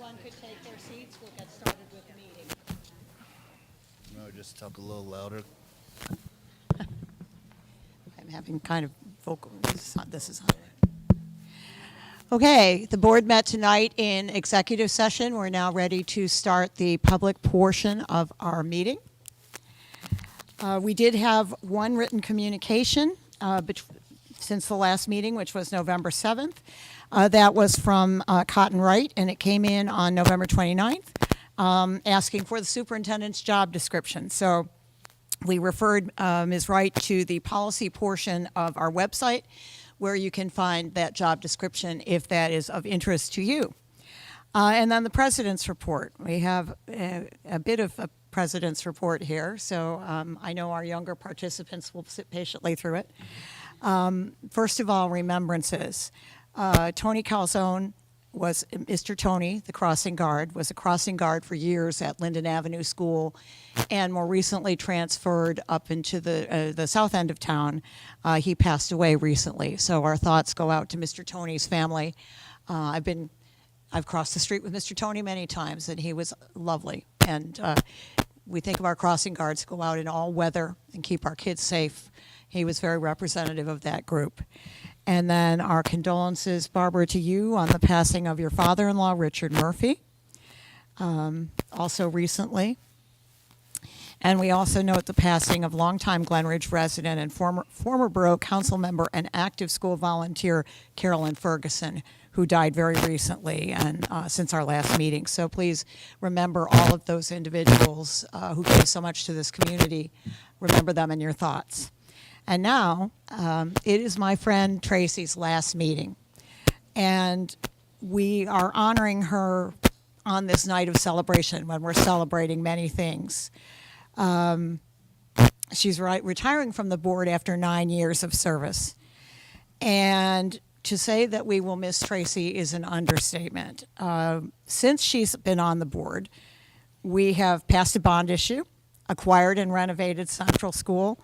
everyone could take their seats, we'll get started with the meeting. No, just talk a little louder. I'm having kind of vocal, this is on. Okay, the board met tonight in executive session. We're now ready to start the public portion of our meeting. We did have one written communication since the last meeting, which was November 7th. That was from Cotton Wright, and it came in on November 29th, asking for the superintendent's job description. So we referred Ms. Wright to the policy portion of our website, where you can find that job description if that is of interest to you. And then the president's report. We have a bit of a president's report here, so I know our younger participants will sit patiently through it. First of all, remembrances. Tony Calzone was Mr. Tony, the crossing guard, was a crossing guard for years at Linden Avenue School, and more recently transferred up into the south end of town. He passed away recently, so our thoughts go out to Mr. Tony's family. I've crossed the street with Mr. Tony many times, and he was lovely. And we think of our crossing guards go out in all weather and keep our kids safe. He was very representative of that group. And then our condolences, Barbara, to you on the passing of your father-in-law, Richard Murphy, also recently. And we also note the passing of longtime Glen Ridge resident and former Borough Council member and active school volunteer, Carolyn Ferguson, who died very recently and since our last meeting. So please remember all of those individuals who gave so much to this community. Remember them in your thoughts. And now, it is my friend Tracy's last meeting. And we are honoring her on this night of celebration when we're celebrating many things. She's retiring from the board after 9 years of service. And to say that we will miss Tracy is an understatement. Since she's been on the board, we have passed a bond issue, acquired and renovated Central School,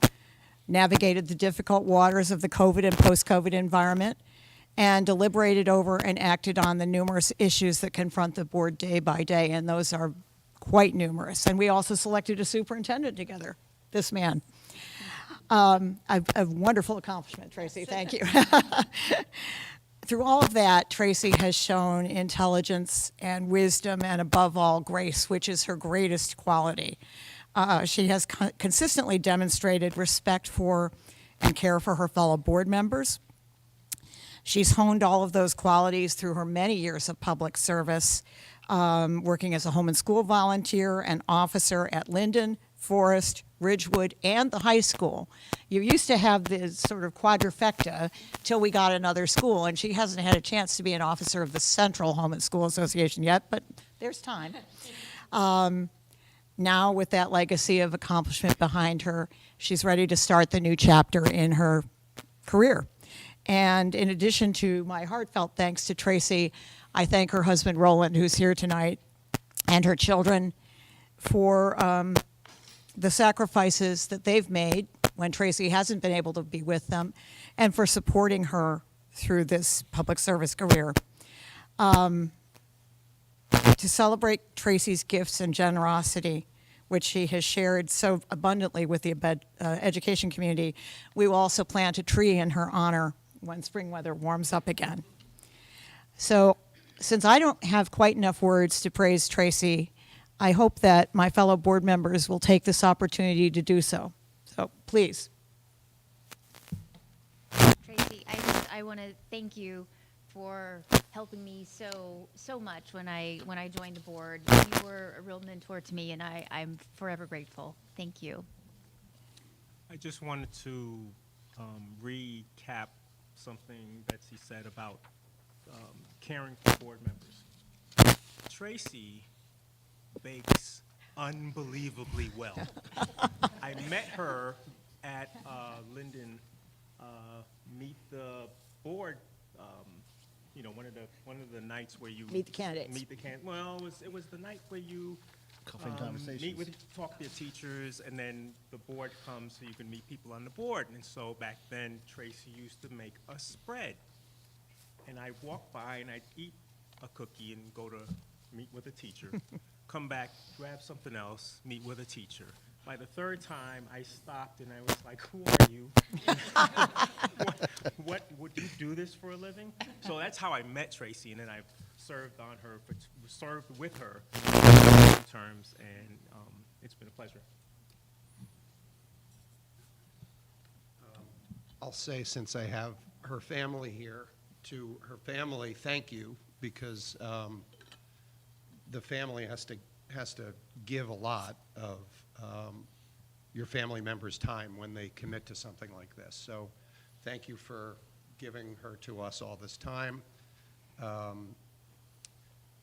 navigated the difficult waters of the COVID and post-COVID environment, and deliberated over and acted on the numerous issues that confront the board day by day, and those are quite numerous. And we also selected a superintendent together, this man. A wonderful accomplishment, Tracy, thank you. Through all of that, Tracy has shown intelligence and wisdom and above all grace, which is her greatest quality. She has consistently demonstrated respect for and care for her fellow board members. She's honed all of those qualities through her many years of public service, working as a home and school volunteer and officer at Linden, Forest, Ridgewood, and the high school. You used to have this sort of quadrifecta till we got another school, and she hasn't had a chance to be an officer of the Central Home and School Association yet, but there's time. Now, with that legacy of accomplishment behind her, she's ready to start the new chapter in her career. And in addition to my heartfelt thanks to Tracy, I thank her husband, Roland, who's here tonight, and her children for the sacrifices that they've made when Tracy hasn't been able to be with them, and for supporting her through this public service career. To celebrate Tracy's gifts and generosity, which she has shared so abundantly with the education community, we will also plant a tree in her honor when spring weather warms up again. So, since I don't have quite enough words to praise Tracy, I hope that my fellow board members will take this opportunity to do so. So, please. Tracy, I want to thank you for helping me so much when I joined the board. You were a real mentor to me, and I'm forever grateful. Thank you. I just wanted to recap something Betsy said about caring for board members. Tracy bakes unbelievably well. I met her at Linden Meet the Board. One of the nights where you Meet the candidates. Well, it was the night where you Coffee and conversations. talk to your teachers, and then the board comes so you can meet people on the board. And so back then, Tracy used to make a spread. And I'd walk by and I'd eat a cookie and go to meet with a teacher, come back, grab something else, meet with a teacher. By the third time, I stopped and I was like, who are you? What would you do this for a living? So that's how I met Tracy, and then I've served served with her for 2 terms, and it's been a pleasure. I'll say, since I have her family here, to her family, thank you, because the family has to give a lot of your family members' time when they commit to something like this. So thank you for giving her to us all this time.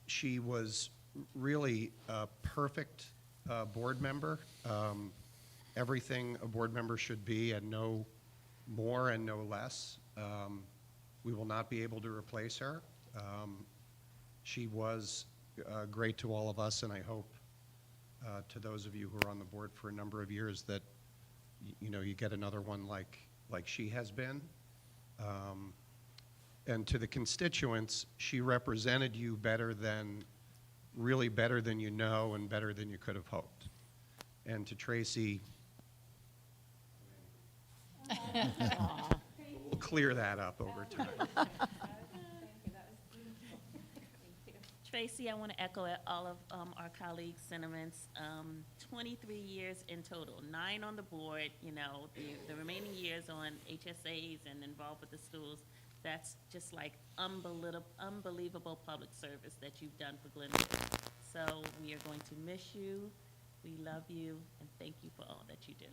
She was really a perfect board member, everything a board member should be, and no more and no less. We will not be able to replace her. She was great to all of us, and I hope to those of you who are on the board for a number of years that you get another one like she has been. And to the constituents, she represented you really better than you know, and better than you could have hoped. And to Tracy, we'll clear that up over time. Tracy, I want to echo all of our colleagues' sentiments. 23 years in total, 9 on the board, the remaining years on HSAs and involved with the schools. That's just like unbelievable public service that you've done for Glen. So we are going to miss you. We love you, and thank you for all that you do.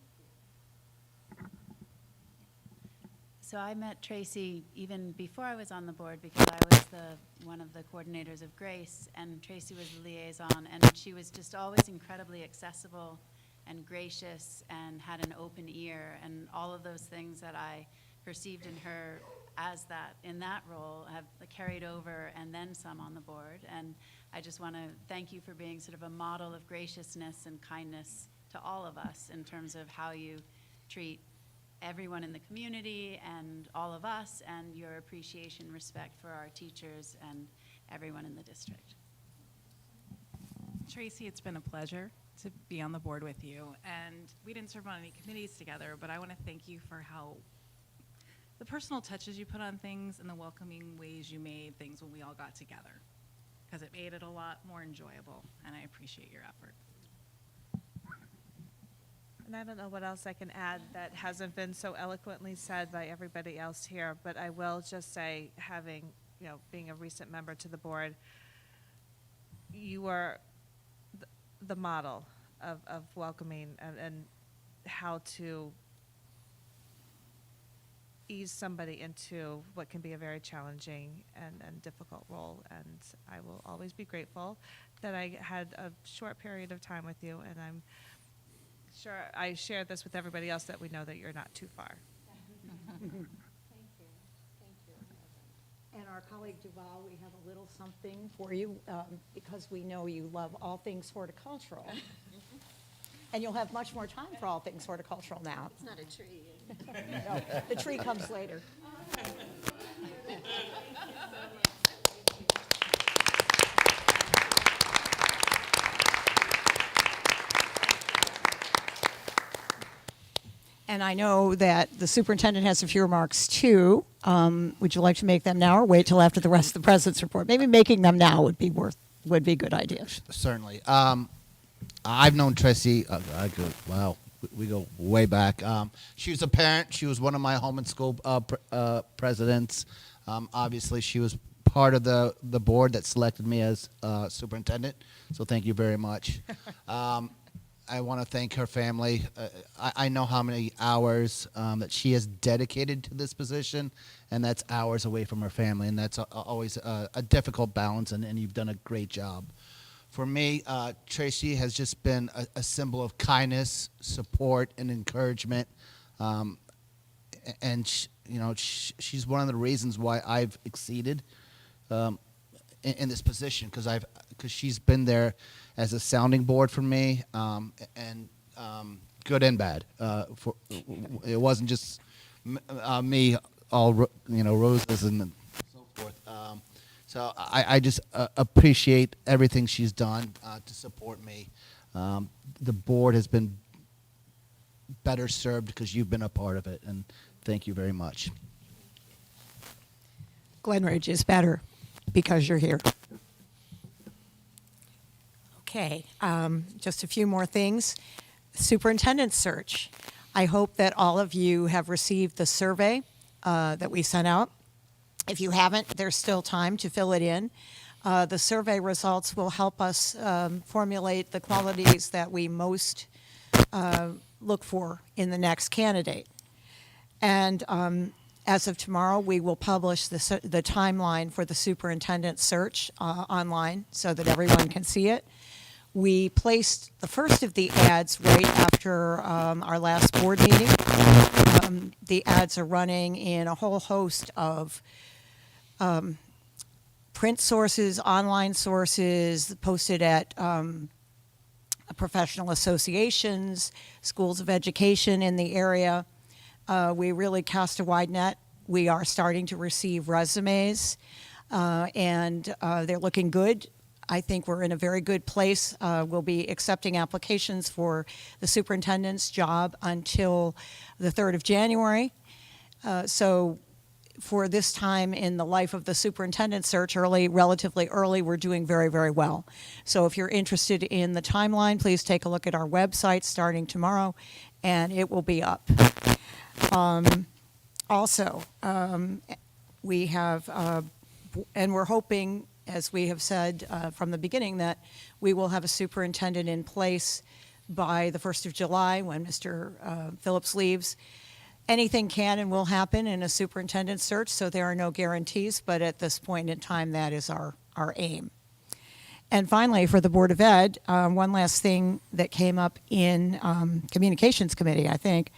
So I met Tracy even before I was on the board, because I was one of the coordinators of Grace, and Tracy was the liaison, and she was just always incredibly accessible and gracious and had an open ear, and all of those things that I perceived in her in that role have carried over and then some on the board. And I just want to thank you for being sort of a model of graciousness and kindness to all of us in terms of how you treat everyone in the community and all of us, and your appreciation, respect for our teachers and everyone in the district. Tracy, it's been a pleasure to be on the board with you, and we didn't serve on any committees together, but I want to thank you for how the personal touches you put on things and the welcoming ways you made things when we all got together, because it made it a lot more enjoyable, and I appreciate your effort. And I don't know what else I can add that hasn't been so eloquently said by everybody else here, but I will just say, being a recent member to the board, you are the model of welcoming and how to ease somebody into what can be a very challenging and difficult role. And I will always be grateful that I had a short period of time with you, and I'm sure I share this with everybody else, that we know that you're not too far. Thank you. And our colleague Duval, we have a little something for you, because we know you love all things horticultural. And you'll have much more time for all things horticultural now. It's not a tree. No, the tree comes later. And I know that the superintendent has a few remarks too. Would you like to make them now, or wait till after the rest of the president's report? Maybe making them now would be a good idea. Certainly. I've known Tracy, we go way back. She was a parent. She was one of my home and school presidents. Obviously, she was part of the board that selected me as superintendent, so thank you very much. I want to thank her family. I know how many hours that she has dedicated to this position, and that's hours away from her family, and that's always a difficult balance, and you've done a great job. For me, Tracy has just been a symbol of kindness, support, and encouragement, and she's one of the reasons why I've exceeded in this position, because she's been there as a sounding board for me, and good and bad. It wasn't just me, all roses and so forth. So I just appreciate everything she's done to support me. The board has been better served because you've been a part of it, and thank you very much. Glen Ridge is better because you're here. Okay, just a few more things. Superintendent search. I hope that all of you have received the survey that we sent out. If you haven't, there's still time to fill it in. The survey results will help us formulate the qualities that we most look for in the next candidate. And as of tomorrow, we will publish the timeline for the superintendent search online so that everyone can see it. We placed the first of the ads right after our last board meeting. The ads are running in a whole host of print sources, online sources, posted at professional associations, schools of education in the area. We really cast a wide net. We are starting to receive resumes, and they're looking good. I think we're in a very good place. We'll be accepting applications for the superintendent's job until the 3rd of January. So for this time in the life of the superintendent search, relatively early, we're doing very, very well. So if you're interested in the timeline, please take a look at our website starting tomorrow, and it will be up. Also, we have, and we're hoping, as we have said from the beginning, that we will have a superintendent in place by the 1st of July when Mr. Phillips leaves. Anything can and will happen in a superintendent search, so there are no guarantees, but at this point in time, that is our aim. And finally, for the Board of Ed, one last thing that came up in Communications Committee, I think.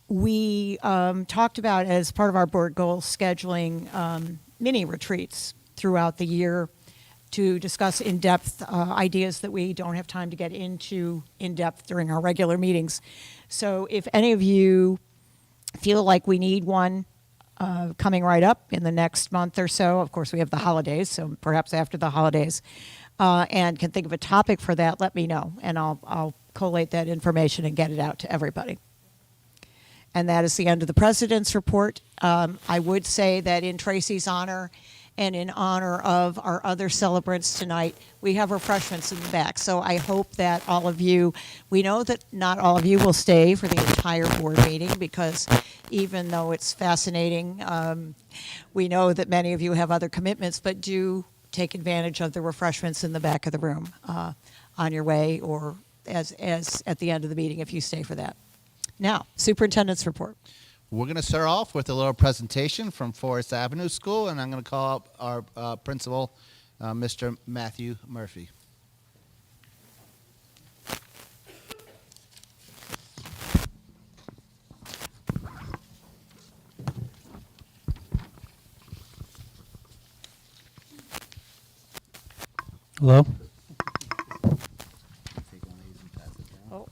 We talked about, as part of our board goals, scheduling mini retreats throughout the year to discuss in-depth ideas that we don't have time to get into in-depth during our regular meetings. So if any of you feel like we need one coming right up in the next month or so, of course we have the holidays, so perhaps after the holidays, and can think of a topic for that, let me know, and I'll collate that information and get it out to everybody. And that is the end of the President's report. I would say that in Tracy's honor and in honor of our other celebrants tonight, we have refreshments in the back. So I hope that all of you, we know that not all of you will stay for the entire board meeting, because even though it's fascinating, we know that many of you have other commitments, but do take advantage of the refreshments in the back of the room on your way, or as at the end of the meeting if you stay for that. Now, superintendent's report. We're going to start off with a little presentation from Forest Avenue School, and I'm going to call up our principal, Mr. Matthew Murphy. Hello. Oh.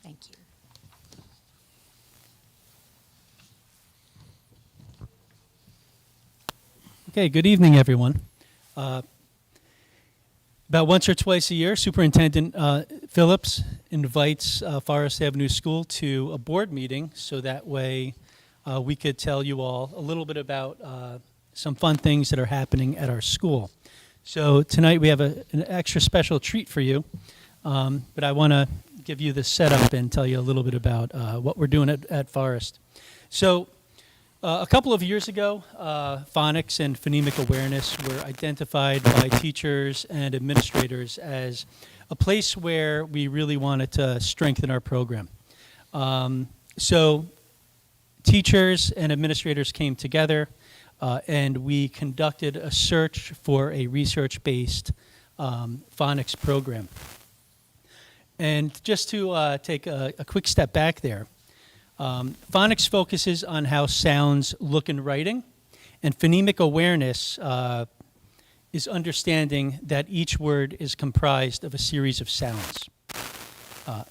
Thank you. Okay, good evening, everyone. About once or twice a year, Superintendent Phillips invites Forest Avenue School to a board meeting, so that way we could tell you all a little bit about some fun things that are happening at our school. So tonight we have an extra special treat for you, but I want to give you the setup and tell you a little bit about what we're doing at Forest. So a couple of years ago, phonics and phonemic awareness were identified by teachers and administrators as a place where we really wanted to strengthen our program. So teachers and administrators came together and we conducted a search for a research-based phonics program. And just to take a quick step back there, phonics focuses on how sounds look in writing, and phonemic awareness is understanding that each word is comprised of a series of sounds.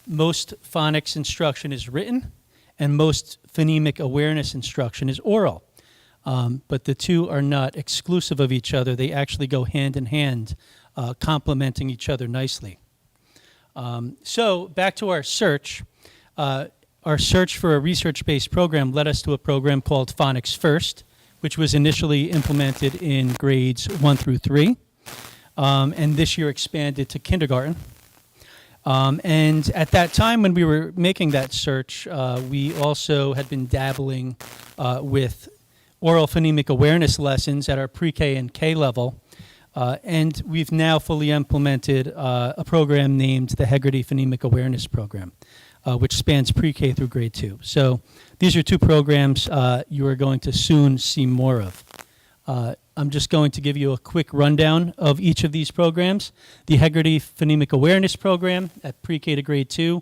Most phonics instruction is written, and most phonemic awareness instruction is oral. But the two are not exclusive of each other. They actually go hand in hand, complementing each other nicely. So back to our search. Our search for a research-based program led us to a program called Phonics First, which was initially implemented in grades 1 through 3, and this year expanded to kindergarten. And at that time when we were making that search, we also had been dabbling with oral phonemic awareness lessons at our pre-K and K level, and we've now fully implemented a program named the Hegarty Phonemic Awareness Program, which spans pre-K through grade 2. So these are two programs you are going to soon see more of. I'm just going to give you a quick rundown of each of these programs. The Hegarty Phonemic Awareness Program at pre-K to grade 2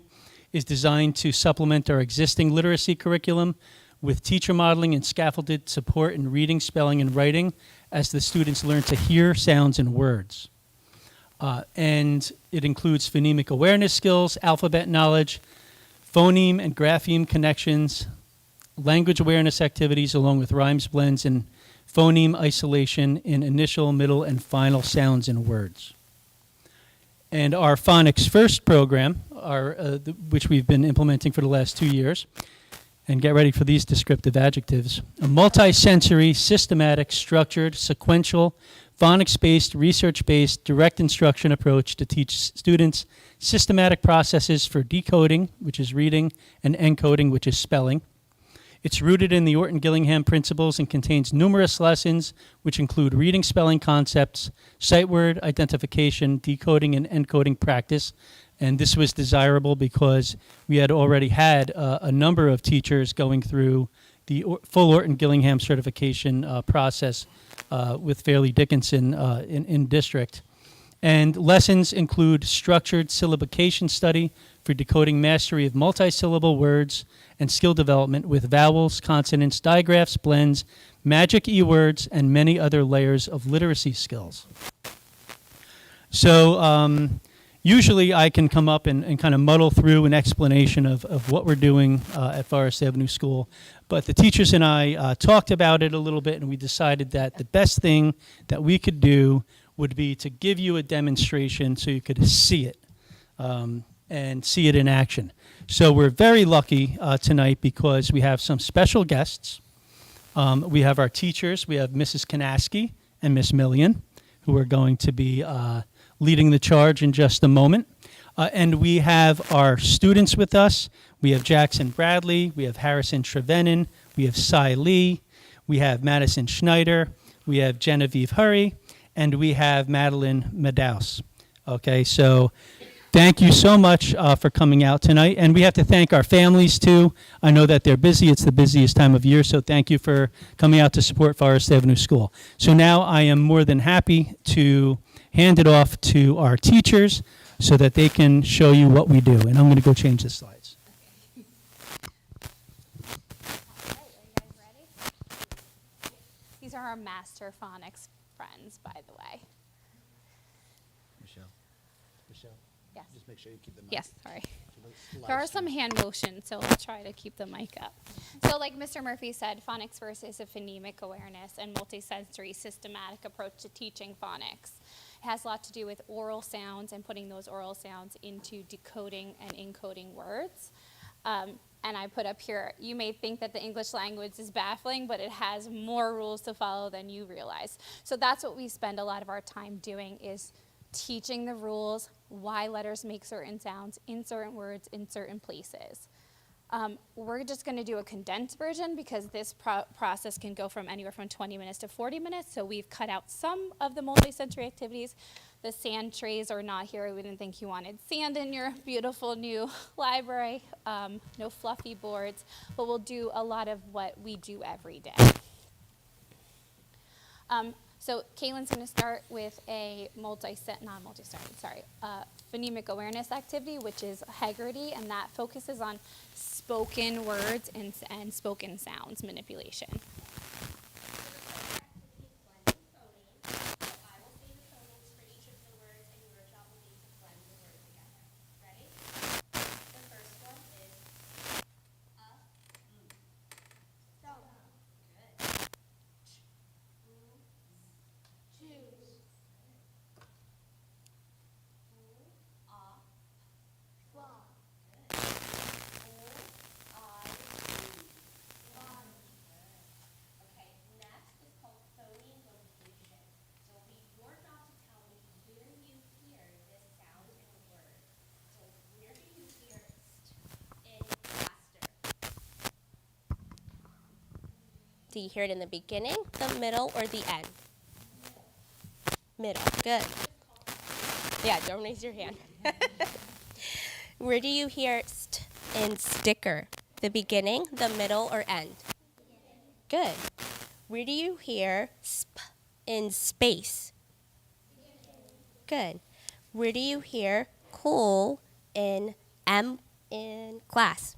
is designed to supplement our existing literacy curriculum with teacher modeling and scaffolded support in reading, spelling, and writing as the students learn to hear sounds and words. And it includes phonemic awareness skills, alphabet knowledge, phoneme and grapheme connections, language awareness activities along with rhymes, blends, and phoneme isolation in initial, middle, and final sounds and words. And our Phonics First program, which we've been implementing for the last 2 years, and get ready for these descriptive adjectives, a multi-sensory, systematic, structured, sequential, phonics-based, research-based, direct instruction approach to teach students systematic processes for decoding, which is reading, and encoding, which is spelling. It's rooted in the Orton-Gillingham principles and contains numerous lessons, which include reading, spelling concepts, sight word identification, decoding, and encoding practice. And this was desirable because we had already had a number of teachers going through the full Orton-Gillingham certification process with Fairleigh Dickinson in district. And lessons include structured syllabication study for decoding mastery of multisyllable words and skill development with vowels, consonants, digraphs, blends, magic e-words, and many other layers of literacy skills. So usually I can come up and kind of muddle through an explanation of what we're doing at Forest Avenue School. But the teachers and I talked about it a little bit, and we decided that the best thing that we could do would be to give you a demonstration so you could see it and see it in action. So we're very lucky tonight because we have some special guests. We have our teachers. We have Mrs. Kanaski and Miss Millian, who are going to be leading the charge in just a moment. And we have our students with us. We have Jackson Bradley. We have Harrison Trevenin. We have Cy Lee. We have Madison Schneider. We have Genevieve Hurry. And we have Madeline Madaus. Okay, so thank you so much for coming out tonight. And we have to thank our families, too. I know that they're busy. It's the busiest time of year, so thank you for coming out to support Forest Avenue School. So now I am more than happy to hand it off to our teachers so that they can show you what we do. And I'm going to go change the slides. All right, are you guys ready? These are our master phonics friends, by the way. Michelle. Yes. Just make sure you keep the mic. Yes, sorry. There are some hand motions, so I'll try to keep the mic up. So like Mr. Murphy said, Phonics First is a phonemic awareness and multisensory systematic approach to teaching phonics. It has a lot to do with oral sounds and putting those oral sounds into decoding and encoding words. And I put up here, you may think that the English language is baffling, but it has more rules to follow than you realize. So that's what we spend a lot of our time doing, is teaching the rules, why letters make certain sounds in certain words in certain places. We're just going to do a condensed version because this process can go from anywhere from 20 minutes to 40 minutes. So we've cut out some of the multisensory activities. The sand trays are not here. We didn't think you wanted sand in your beautiful new library. No fluffy boards, but we'll do a lot of what we do every day. So Kaylin's going to start with a phonemic awareness activity, which is Hegarty, and that focuses on spoken words and spoken sounds manipulation. Do you hear it in the beginning, the middle, or the end? Middle. Good. Yeah, don't raise your hand. Where do you hear st in sticker? The beginning, the middle, or end? Good. Where do you hear sp in space? Good. Where do you hear cool in in class?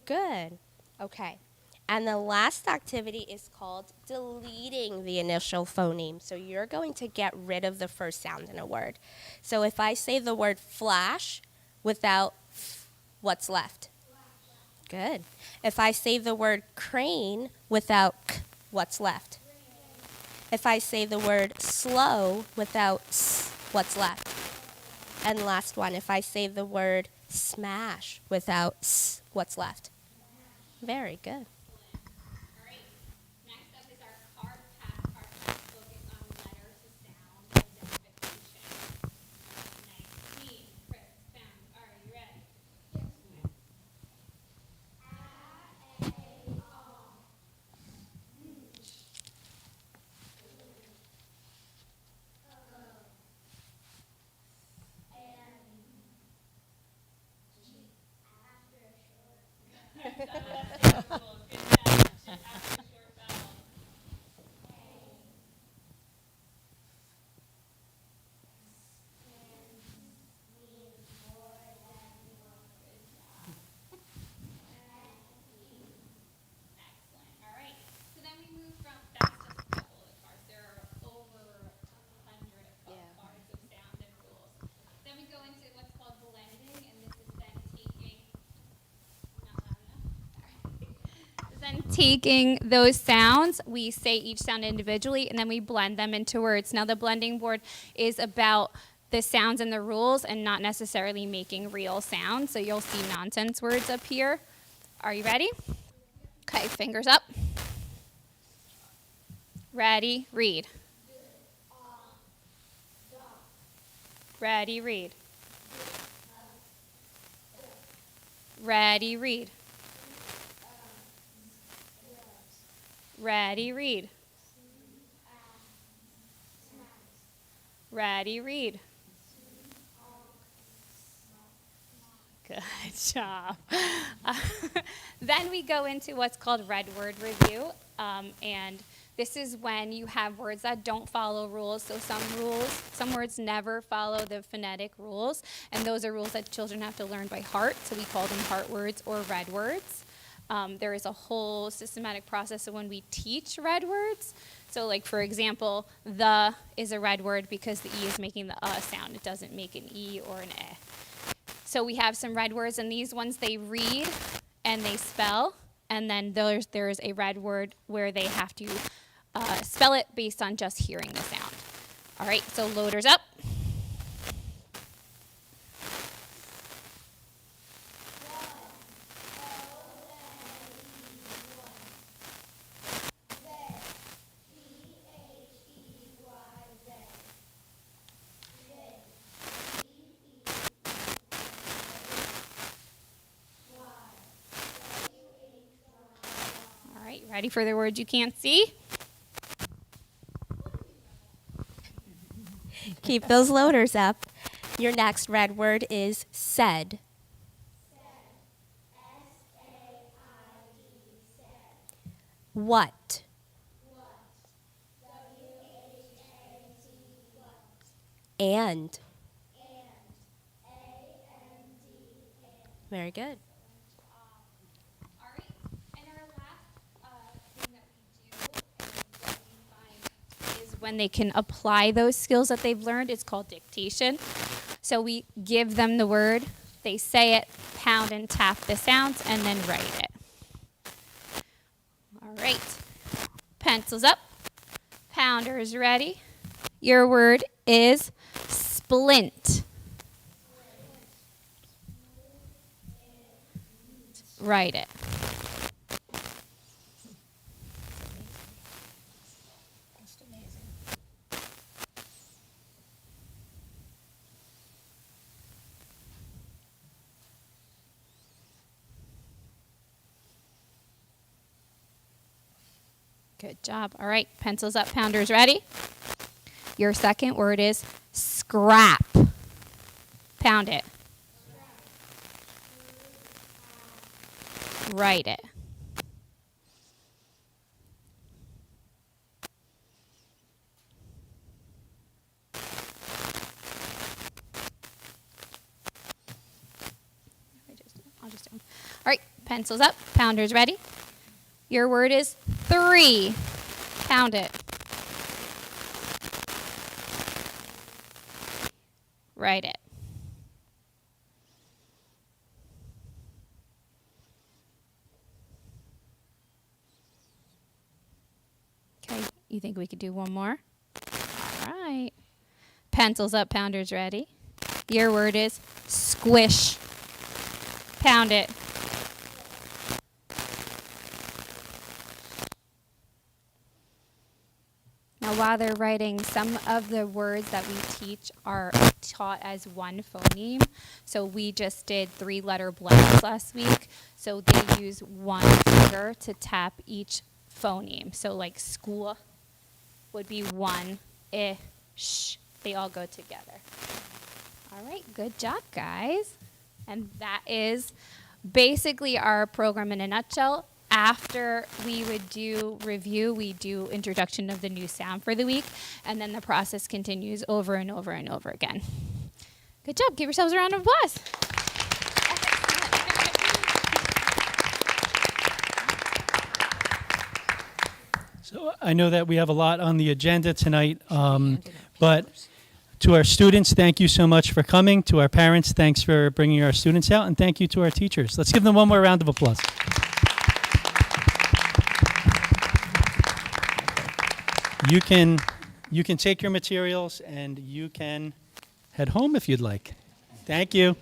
Good. Okay. And the last activity is called deleting the initial phoneme. So you're going to get rid of the first sound in a word. So if I say the word flash without f, what's left? Good. If I say the word crane without k, what's left? If I say the word slow without s, what's left? And last one, if I say the word smash without s, what's left? Very good. Next up is our card pack. Card pack focus on letters, sound, identification. 19, Chris, Pam, are you ready? Excellent. All right. So then we move from, that's just a couple of the cards. There are over 100 cards of sound and rules. Then we go into what's called blending, and this is then taking, not loud enough. Sorry. This is then taking those sounds, we say each sound individually, and then we blend them into words. Now the blending board is about the sounds and the rules and not necessarily making real sounds. So you'll see nonsense words up here. Are you ready? Okay, fingers up. Ready, read. Ready, read. Ready, read. Ready, read. Ready, read. Good job. Then we go into what's called red word review. And this is when you have words that don't follow rules. So some words never follow the phonetic rules. And those are rules that children have to learn by heart. So we call them heart words or red words. There is a whole systematic process of when we teach red words. So like, for example, the is a red word because the E is making the sound. It doesn't make an E or an eh. So we have some red words, and these ones they read and they spell. And then there's a red word where they have to spell it based on just hearing the sound. All right, so loaders up. All right, ready for the words you can't see? Keep those loaders up. Your next red word is said. What? And. Very good. All right, and our last thing that we do and what we find is when they can apply those skills that they've learned, it's called dictation. So we give them the word, they say it, pound and tap the sounds, and then write it. All right, pencils up, pounders ready. Your word is splint. Write it. Good job. All right, pencils up, pounders ready? Your second word is scrap. Pound it. Write it. I'll just do them. All right, pencils up, pounders ready? Your word is 3. Pound it. Write it. Okay, you think we could do one more? All right. Pencils up, pounders ready? Your word is squish. Pound it. Now, while they're writing, some of the words that we teach are taught as one phoneme. So we just did 3-letter blends last week. So they use one finger to tap each phoneme. So like school would be 1, sh. They all go together. All right, good job, guys. And that is basically our program in a nutshell. After we would do review, we do introduction of the new sound for the week, and then the process continues over and over and over again. Good job. Give yourselves a round of applause. So I know that we have a lot on the agenda tonight, but to our students, thank you so much for coming. To our parents, thanks for bringing our students out, and thank you to our teachers. Let's give them one more round of applause. You can take your materials and you can head home if you'd like. Thank you.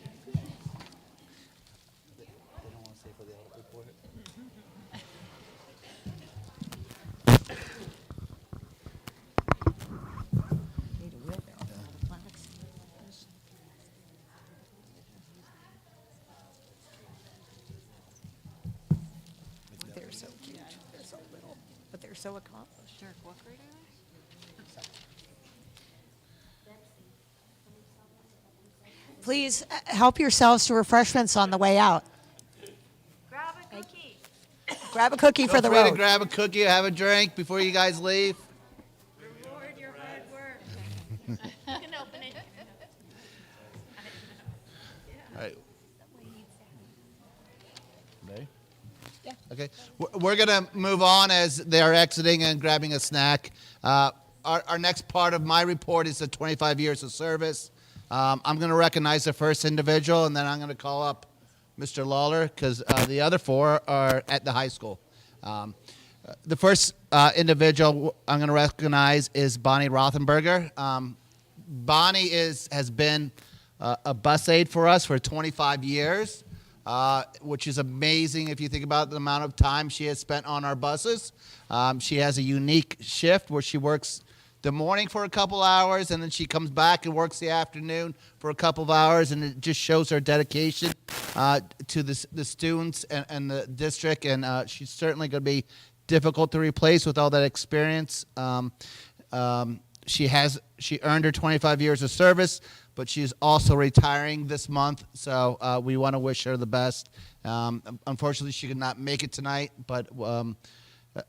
They're so cute. They're so little, but they're so accomplished. Please help yourselves to refreshments on the way out. Grab a cookie. Grab a cookie for the Feel free to road. grab a cookie, have a drink before you guys leave. Reward your hard work. You can open it. All right. Ready? Yeah. Okay. We're going to move on as they are exiting and grabbing a snack. Our next part of my report is the 25 years of service. I'm going to recognize the first individual, and then I'm going to call up Mr. Lawler because the other 4 are at the high school. The first individual I'm going to recognize is Bonnie Rothenberger. Bonnie has been a bus aide for us for 25 years, which is amazing if you think about the amount of time she has spent on our buses. She has a unique shift where she works the morning for a couple hours, and then she comes back and works the afternoon for a couple of hours, and it just shows her dedication to the students and the district, and she's certainly going to be difficult to replace with all that experience. She earned her 25 years of service, but she's also retiring this month, so we want to wish her the best. Unfortunately, she could not make it tonight, but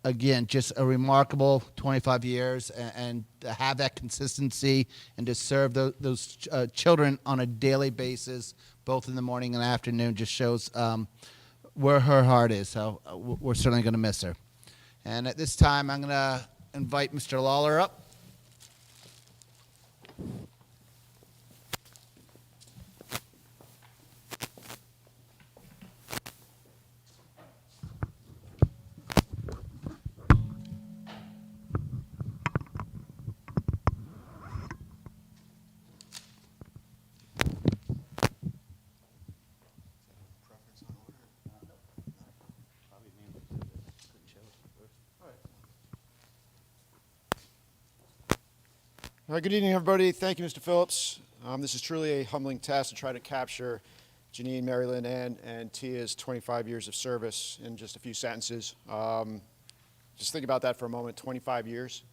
again, just a remarkable 25 years, and to have that consistency and to serve those children on a daily basis, both in the morning and afternoon, just shows where her heart is. So we're certainly going to miss her. And at this time, I'm going to invite Mr. Lawler up. All right, good evening, everybody. Thank you, Mr. Phillips. This is truly a humbling task to try to capture Janine, Marilyn, and Tia's 25 years of service in just a few sentences. Just think about that for a moment, 25 years.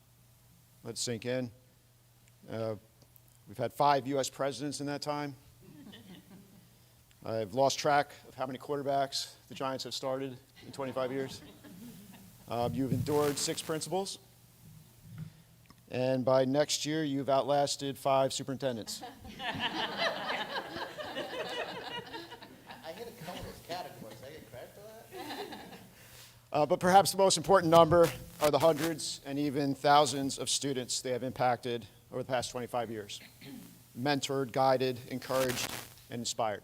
Let it sink in. We've had 5 U.S. presidents in that time. I've lost track of how many quarterbacks the Giants have started in 25 years. You've endured 6 principals. And by next year, you've outlasted 5 superintendents. I hit a couple of those categories. I get credit for that? But perhaps the most important number are the hundreds and even thousands of students they have impacted over the past 25 years. Mentored, guided, encouraged, and inspired.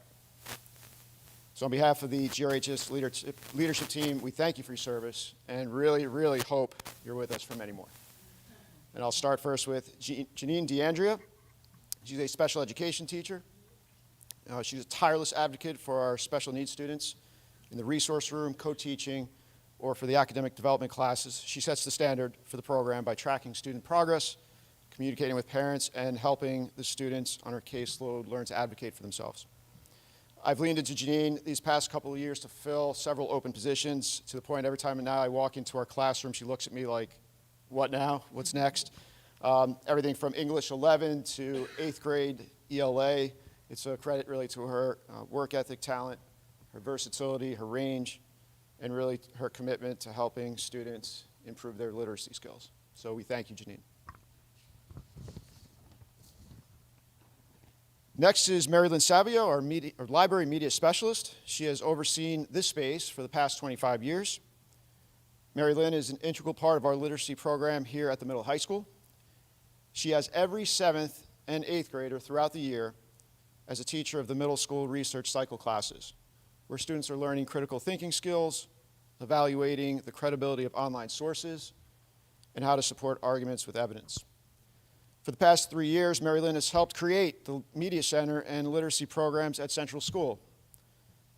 So on behalf of the GRHS leadership team, we thank you for your service and really, really hope you're with us for many more. And I'll start first with Janine DeAndrea. She's a special education teacher. She's a tireless advocate for our special needs students in the resource room, co-teaching, or for the academic development classes. She sets the standard for the program by tracking student progress, communicating with parents, and helping the students on her caseload learn to advocate for themselves. I've leaned into Janine these past couple of years to fill several open positions, to the point every time now I walk into our classroom, she looks at me like, what now? What's next? Everything from English 11 to 8th grade ELA. It's a credit really to her work ethic, talent, her versatility, her range, and really her commitment to helping students improve their literacy skills. So we thank you, Janine. Next is Mary Lynn Savio, our library media specialist. She has overseen this space for the past 25 years. Mary Lynn is an integral part of our literacy program here at the middle high school. She has every 7th and 8th grader throughout the year as a teacher of the middle school research cycle classes, where students are learning critical thinking skills, evaluating the credibility of online sources, and how to support arguments with evidence. For the past 3 years, Mary Lynn has helped create the Media Center and literacy programs at Central School.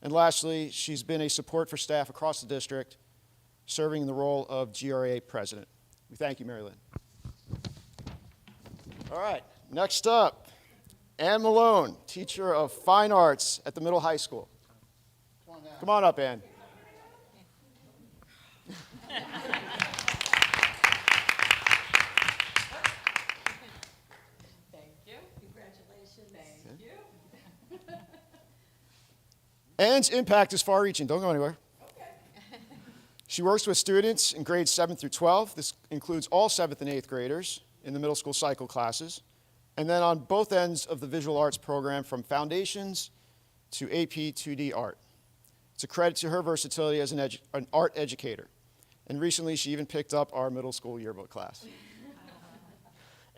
And lastly, she's been a support for staff across the district, serving in the role of GRA president. We thank you, Mary Lynn. All right, next up, Ann Malone, teacher of fine arts at the middle high school. Come on up, Ann. Ann's impact is far-reaching. Don't go anywhere. Okay. She works with students in grades 7 through 12. This includes all 7th and 8th graders in the middle school cycle classes. And then on both ends of the visual arts program, from foundations to AP 2D art. It's a credit to her versatility as an art educator. And recently, she even picked up our middle school yearbook class.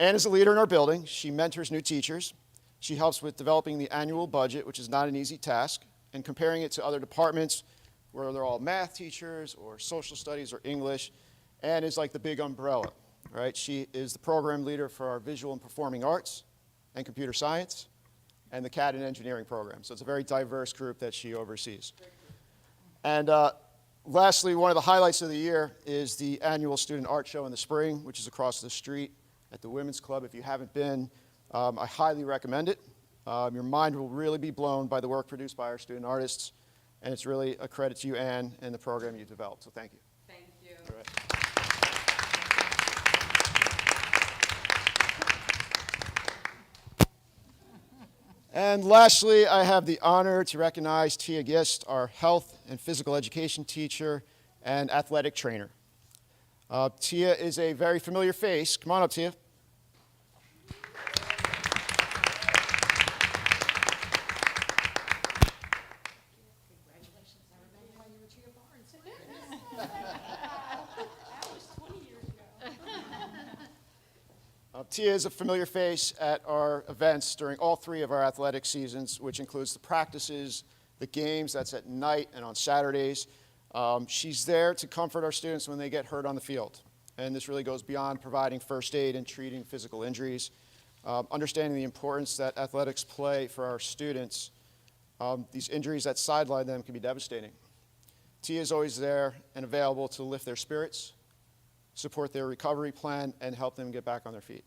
Ann is a leader in our building. She mentors new teachers. She helps with developing the annual budget, which is not an easy task, and comparing it to other departments where they're all math teachers or social studies or English, and is like the big umbrella, right? She is the program leader for our visual and performing arts and computer science and the CAD and engineering program. So it's a very diverse group that she oversees. And lastly, one of the highlights of the year is the annual student art show in the spring, which is across the street at the Women's Club. If you haven't been, I highly recommend it. Your mind will really be blown by the work produced by our student artists, and it's really a credit to you, Ann, and the program you developed. So thank you. Thank you. All right. And lastly, I have the honor to recognize Tia Gist, our health and physical education teacher and athletic trainer. Tia is a very familiar face. Come on up, Tia. Tia is a familiar face at our events during all 3 of our athletic seasons, which includes the practices, the games, that's at night and on Saturdays. She's there to comfort our students when they get hurt on the field. And this really goes beyond providing first aid and treating physical injuries. Understanding the importance that athletics play for our students, these injuries that sideline them can be devastating. Tia is always there and available to lift their spirits, support their recovery plan, and help them get back on their feet.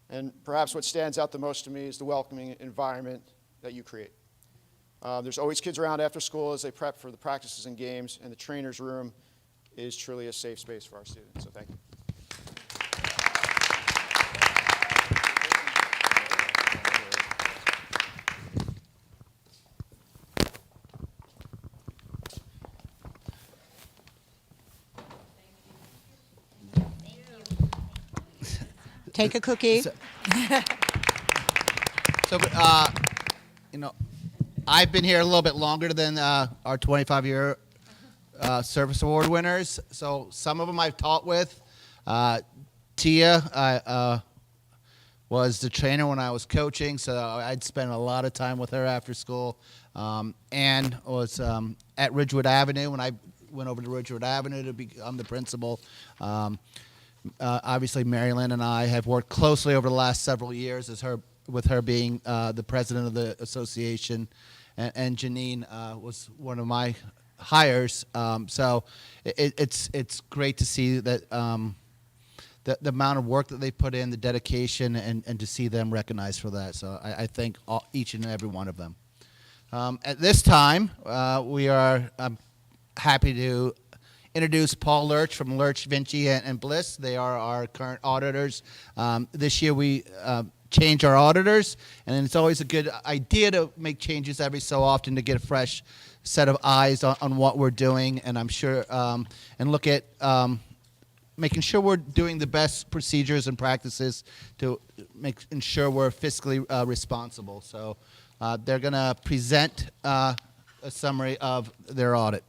And perhaps what stands out the most to me is the welcoming environment that you create. There's always kids around after school as they prep for the practices and games, and the trainer's room is truly a safe space for our students. So thank you. Take a cookie. So, you know, I've been here a little bit longer than our 25-year service award winners. So some of them I've taught with. Tia was the trainer when I was coaching, so I'd spend a lot of time with her after school. Ann was at Ridgewood Avenue when I went over to Ridgewood Avenue to become the principal. Obviously, Mary Lynn and I have worked closely over the last several years with her being the president of the association, and Janine was one of my hires. So it's great to see that the amount of work that they put in, the dedication, and to see them recognized for that. So I thank each and every one of them. At this time, we are happy to introduce Paul Lurch from Lurch, Vinci, and Bliss. They are our current auditors. This year we changed our auditors, and it's always a good idea to make changes every so often to get a fresh set of eyes on what we're doing, and I'm sure, and look at making sure we're doing the best procedures and practices to ensure we're fiscally responsible. So they're going to present a summary of their audit.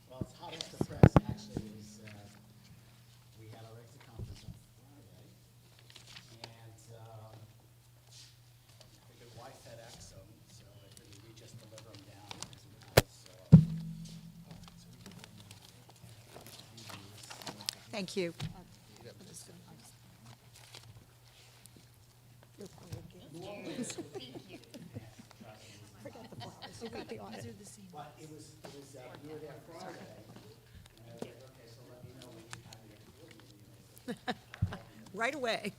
Well, it's hot off the press, actually, is we had our exit conference on Friday, and I figured why FedEx them, so I figured we just deliver them down as well, so. Thank you. But it was, we were there Friday, and I was like, okay, so let me know when you have your board meeting. Right away.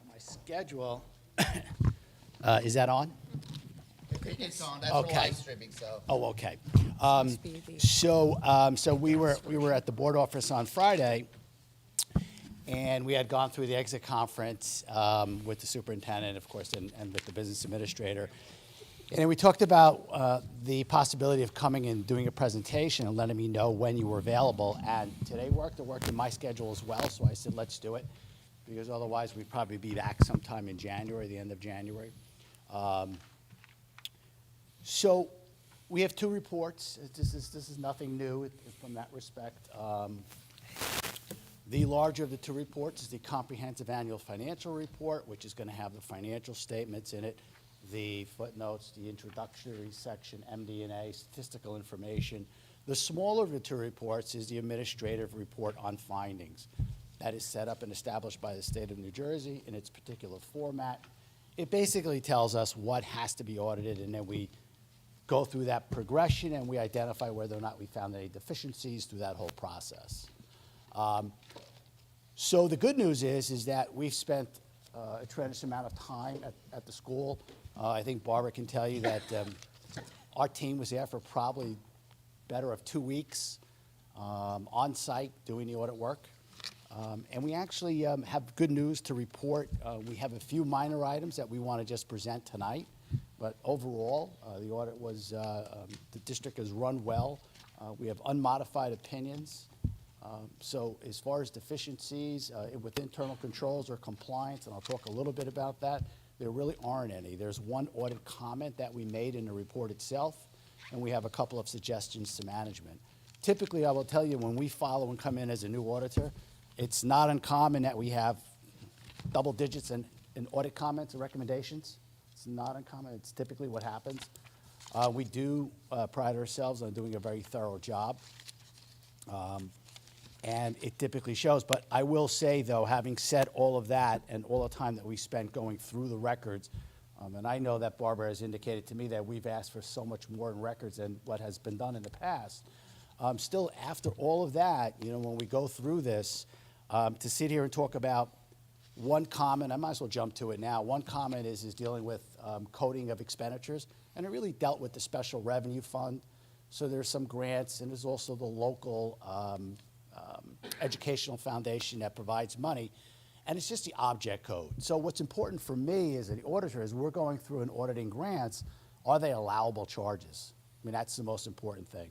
My schedule, is that on? It's on. That's Okay. live streaming. So. Oh, okay. So we were at the board office on Friday, and we had gone through the exit conference with the superintendent, of course, and with the business administrator. And then we talked about the possibility of coming and doing a presentation and letting me know when you were available. And today worked. It worked in my schedule as well, so I said, let's do it, because otherwise we'd probably be back sometime in January, the end of January. So we have two reports. This is nothing new from that respect. The larger of the two reports is the comprehensive annual financial report, which is going to have the financial statements in it, the footnotes, the introductory section, MD&A, statistical information. The smaller of the two reports is the administrative report on findings. That is set up and established by the state of New Jersey in its particular format. It basically tells us what has to be audited, and then we go through that progression and we identify whether or not we found any deficiencies through that whole process. So the good news is that we've spent a tremendous amount of time at the school. I think Barbara can tell you that our team was there for probably better of 2 weeks on site doing the audit work. And we actually have good news to report. We have a few minor items that we want to just present tonight. But overall, the audit was, the district has run well. We have unmodified opinions. So as far as deficiencies with internal controls or compliance, and I'll talk a little bit about that, there really aren't any. There's one audit comment that we made in the report itself, and we have a couple of suggestions to management. Typically, I will tell you, when we follow and come in as a new auditor, it's not uncommon that we have double digits in audit comments and recommendations. It's not uncommon. It's typically what happens. We do pride ourselves on doing a very thorough job, and it typically shows. But I will say, though, having said all of that and all the time that we spent going through the records, and I know that Barbara has indicated to me that we've asked for so much more in records than what has been done in the past. Still, after all of that, you know, when we go through this, to sit here and talk about One comment, I might as well jump to it now. One comment is dealing with coding of expenditures, and it really dealt with the special revenue fund. So there's some grants, and there's also the local educational foundation that provides money, and it's just the object code. So what's important for me as an auditor is we're going through and auditing grants, are they allowable charges? I mean, that's the most important thing.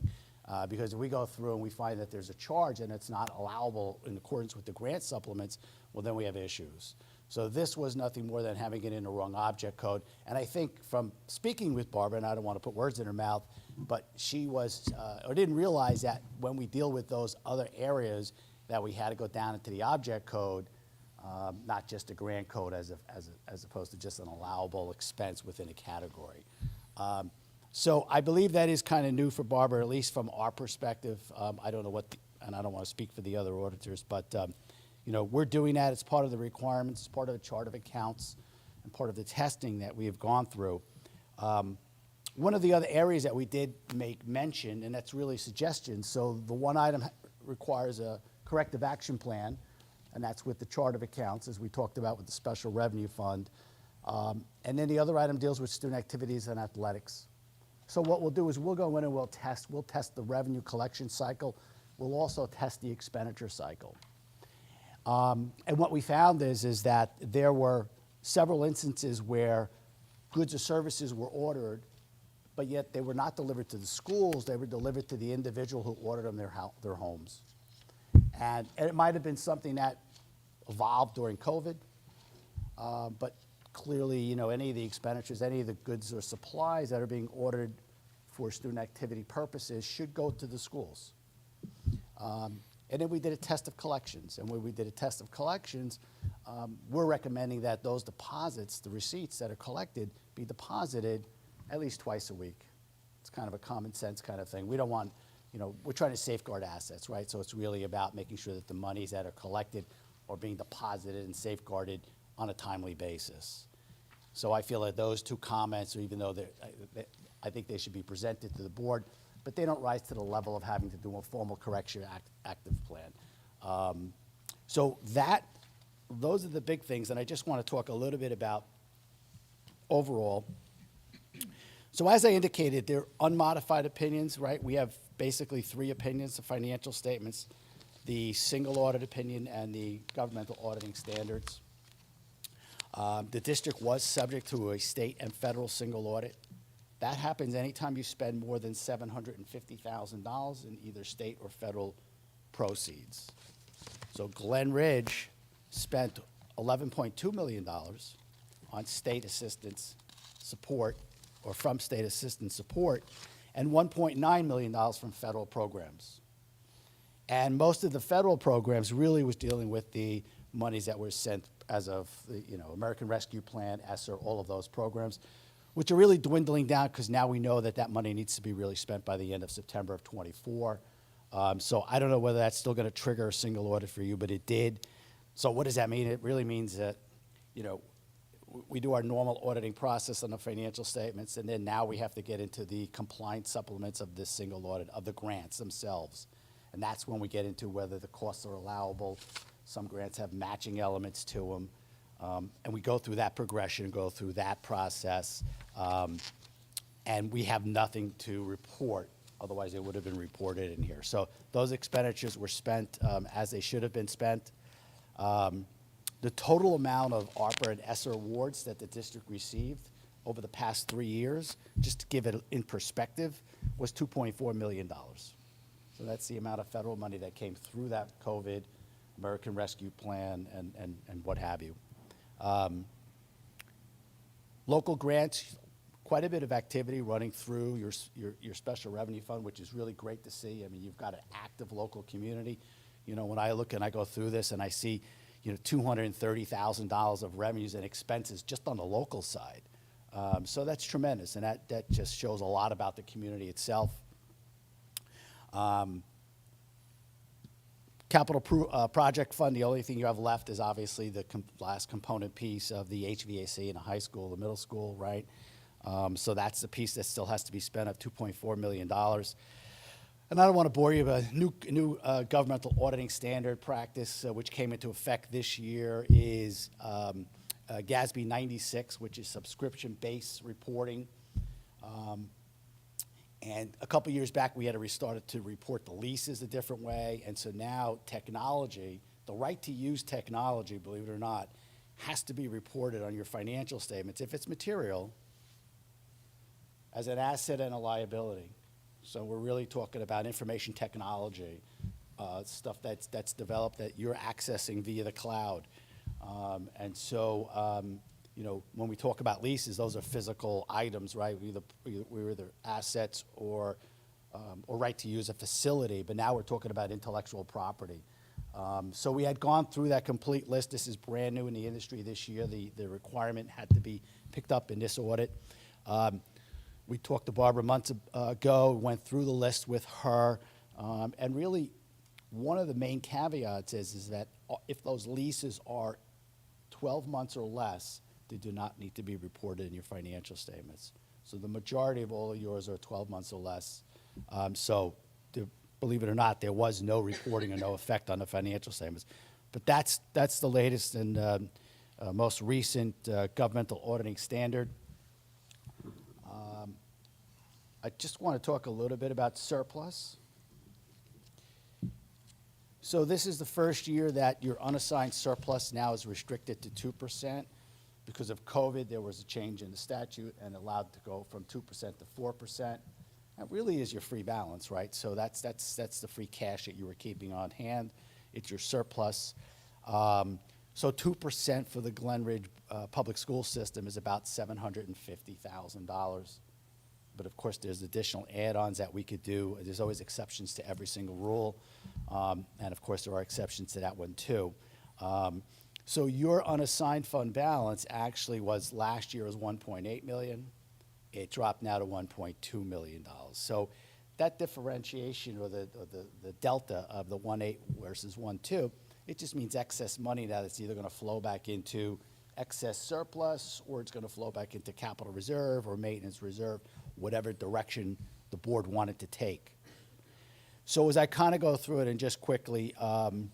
Because if we go through and we find that there's a charge and it's not allowable in accordance with the grant supplements, well, then we have issues. So this was nothing more than having it in the wrong object code. And I think from speaking with Barbara, and I don't want to put words in her mouth, but she was, or didn't realize that when we deal with those other areas, that we had to go down into the object code, not just a grant code as opposed to just an allowable expense within a category. So I believe that is kind of new for Barbara, at least from our perspective. I don't know what, and I don't want to speak for the other auditors, but you know, we're doing that. It's part of the requirements, it's part of the chart of accounts, and part of the testing that we have gone through. One of the other areas that we did make mention, and that's really suggestions. So the one item requires a corrective action plan, and that's with the chart of accounts, as we talked about with the special revenue fund. And then the other item deals with student activities and athletics. So what we'll do is we'll go in and we'll test the revenue collection cycle. We'll also test the expenditure cycle. And what we found is that there were several instances where goods or services were ordered, but yet they were not delivered to the schools, they were delivered to the individual who ordered them their homes. And it might have been something that evolved during COVID, but clearly, you know, any of the expenditures, any of the goods or supplies that are being ordered for student activity purposes should go to the schools. And then we did a test of collections. And when we did a test of collections, we're recommending that those deposits, the receipts that are collected, be deposited at least twice a week. It's kind of a common sense kind of thing. We don't want, you know, we're trying to safeguard assets, right? So it's really about making sure that the monies that are collected are being deposited and safeguarded on a timely basis. So I feel that those two comments, even though I think they should be presented to the board, but they don't rise to the level of having to do a formal correction active plan. So those are the big things, and I just want to talk a little bit about overall. So as I indicated, they're unmodified opinions, right? We have basically three opinions: the financial statements, the single audit opinion, and the governmental auditing standards. The district was subject to a state and federal single audit. That happens anytime you spend more than $750,000 in either state or federal proceeds. So Glen Ridge spent $11.2 million on state assistance support, or from state assistance support, and $1.9 million from federal programs. And most of the federal programs really was dealing with the monies that were sent as of the, you know, American Rescue Plan, ESSER, all of those programs, which are really dwindling down because now we know that that money needs to be really spent by the end of September of '24. So I don't know whether that's still going to trigger a single audit for you, but it did. So what does that mean? It really means that, you know, we do our normal auditing process on the financial statements, and then now we have to get into the compliance supplements of this single audit of the grants themselves. And that's when we get into whether the costs are allowable. Some grants have matching elements to them. And we go through that progression, go through that process, and we have nothing to report. Otherwise, it would have been reported in here. So those expenditures were spent as they should have been spent. The total amount of ARPA and ESSER awards that the district received over the past 3 years, just to give it in perspective, was $2.4 million. So that's the amount of federal money that came through that COVID, American Rescue Plan, and what have you. Local grants, quite a bit of activity running through your special revenue fund, which is really great to see. I mean, you've got an active local community. You know, when I look and I go through this and I see, you know, $230,000 of revenues and expenses just on the local side. So that's tremendous, and that just shows a lot about the community itself. Capital project fund, the only thing you have left is obviously the last component piece of the HVAC in the high school, the middle school, right? So that's the piece that still has to be spent of $2.4 million. And I don't want to bore you, but a new governmental auditing standard practice, which came into effect this year, is GASB 96, which is subscription-based reporting. And a couple years back, we had to restart it to report the leases a different way. And so now technology, the right to use technology, believe it or not, has to be reported on your financial statements if it's material as an asset and a liability. So we're really talking about information technology, stuff that's developed that you're accessing via the cloud. And so, you know, when we talk about leases, those are physical items, right? We're either assets or right to use a facility, but now we're talking about intellectual property. So we had gone through that complete list. This is brand new in the industry this year. The requirement had to be picked up in this audit. We talked to Barbara months ago, went through the list with her, and really one of the main caveats is that if those leases are 12 months or less, they do not need to be reported in your financial statements. So the majority of all of yours are 12 months or less. Believe it or not, there was no reporting or no effect on the financial statements. But that's the latest and most recent governmental auditing standard. I just want to talk a little bit about surplus. So this is the first year that your unassigned surplus now is restricted to 2%. Because of COVID, there was a change in the statute and allowed to go from 2% to 4%. That really is your free balance, right? So that's the free cash that you were keeping on hand. It's your surplus. So 2% for the Glen Ridge public school system is about $750,000. But of course, there's additional add-ons that we could do. There's always exceptions to every single rule. And of course, there are exceptions to that one too. So your unassigned fund balance actually was last year was $1.8 million. It dropped now to $1.2 million. So that differentiation or the delta of the 1.8 versus 1.2, it just means excess money that it's either going to flow back into excess surplus or it's going to flow back into capital reserve or maintenance reserve, whatever direction the board wanted to take. So as I kind of go through it and just quickly, and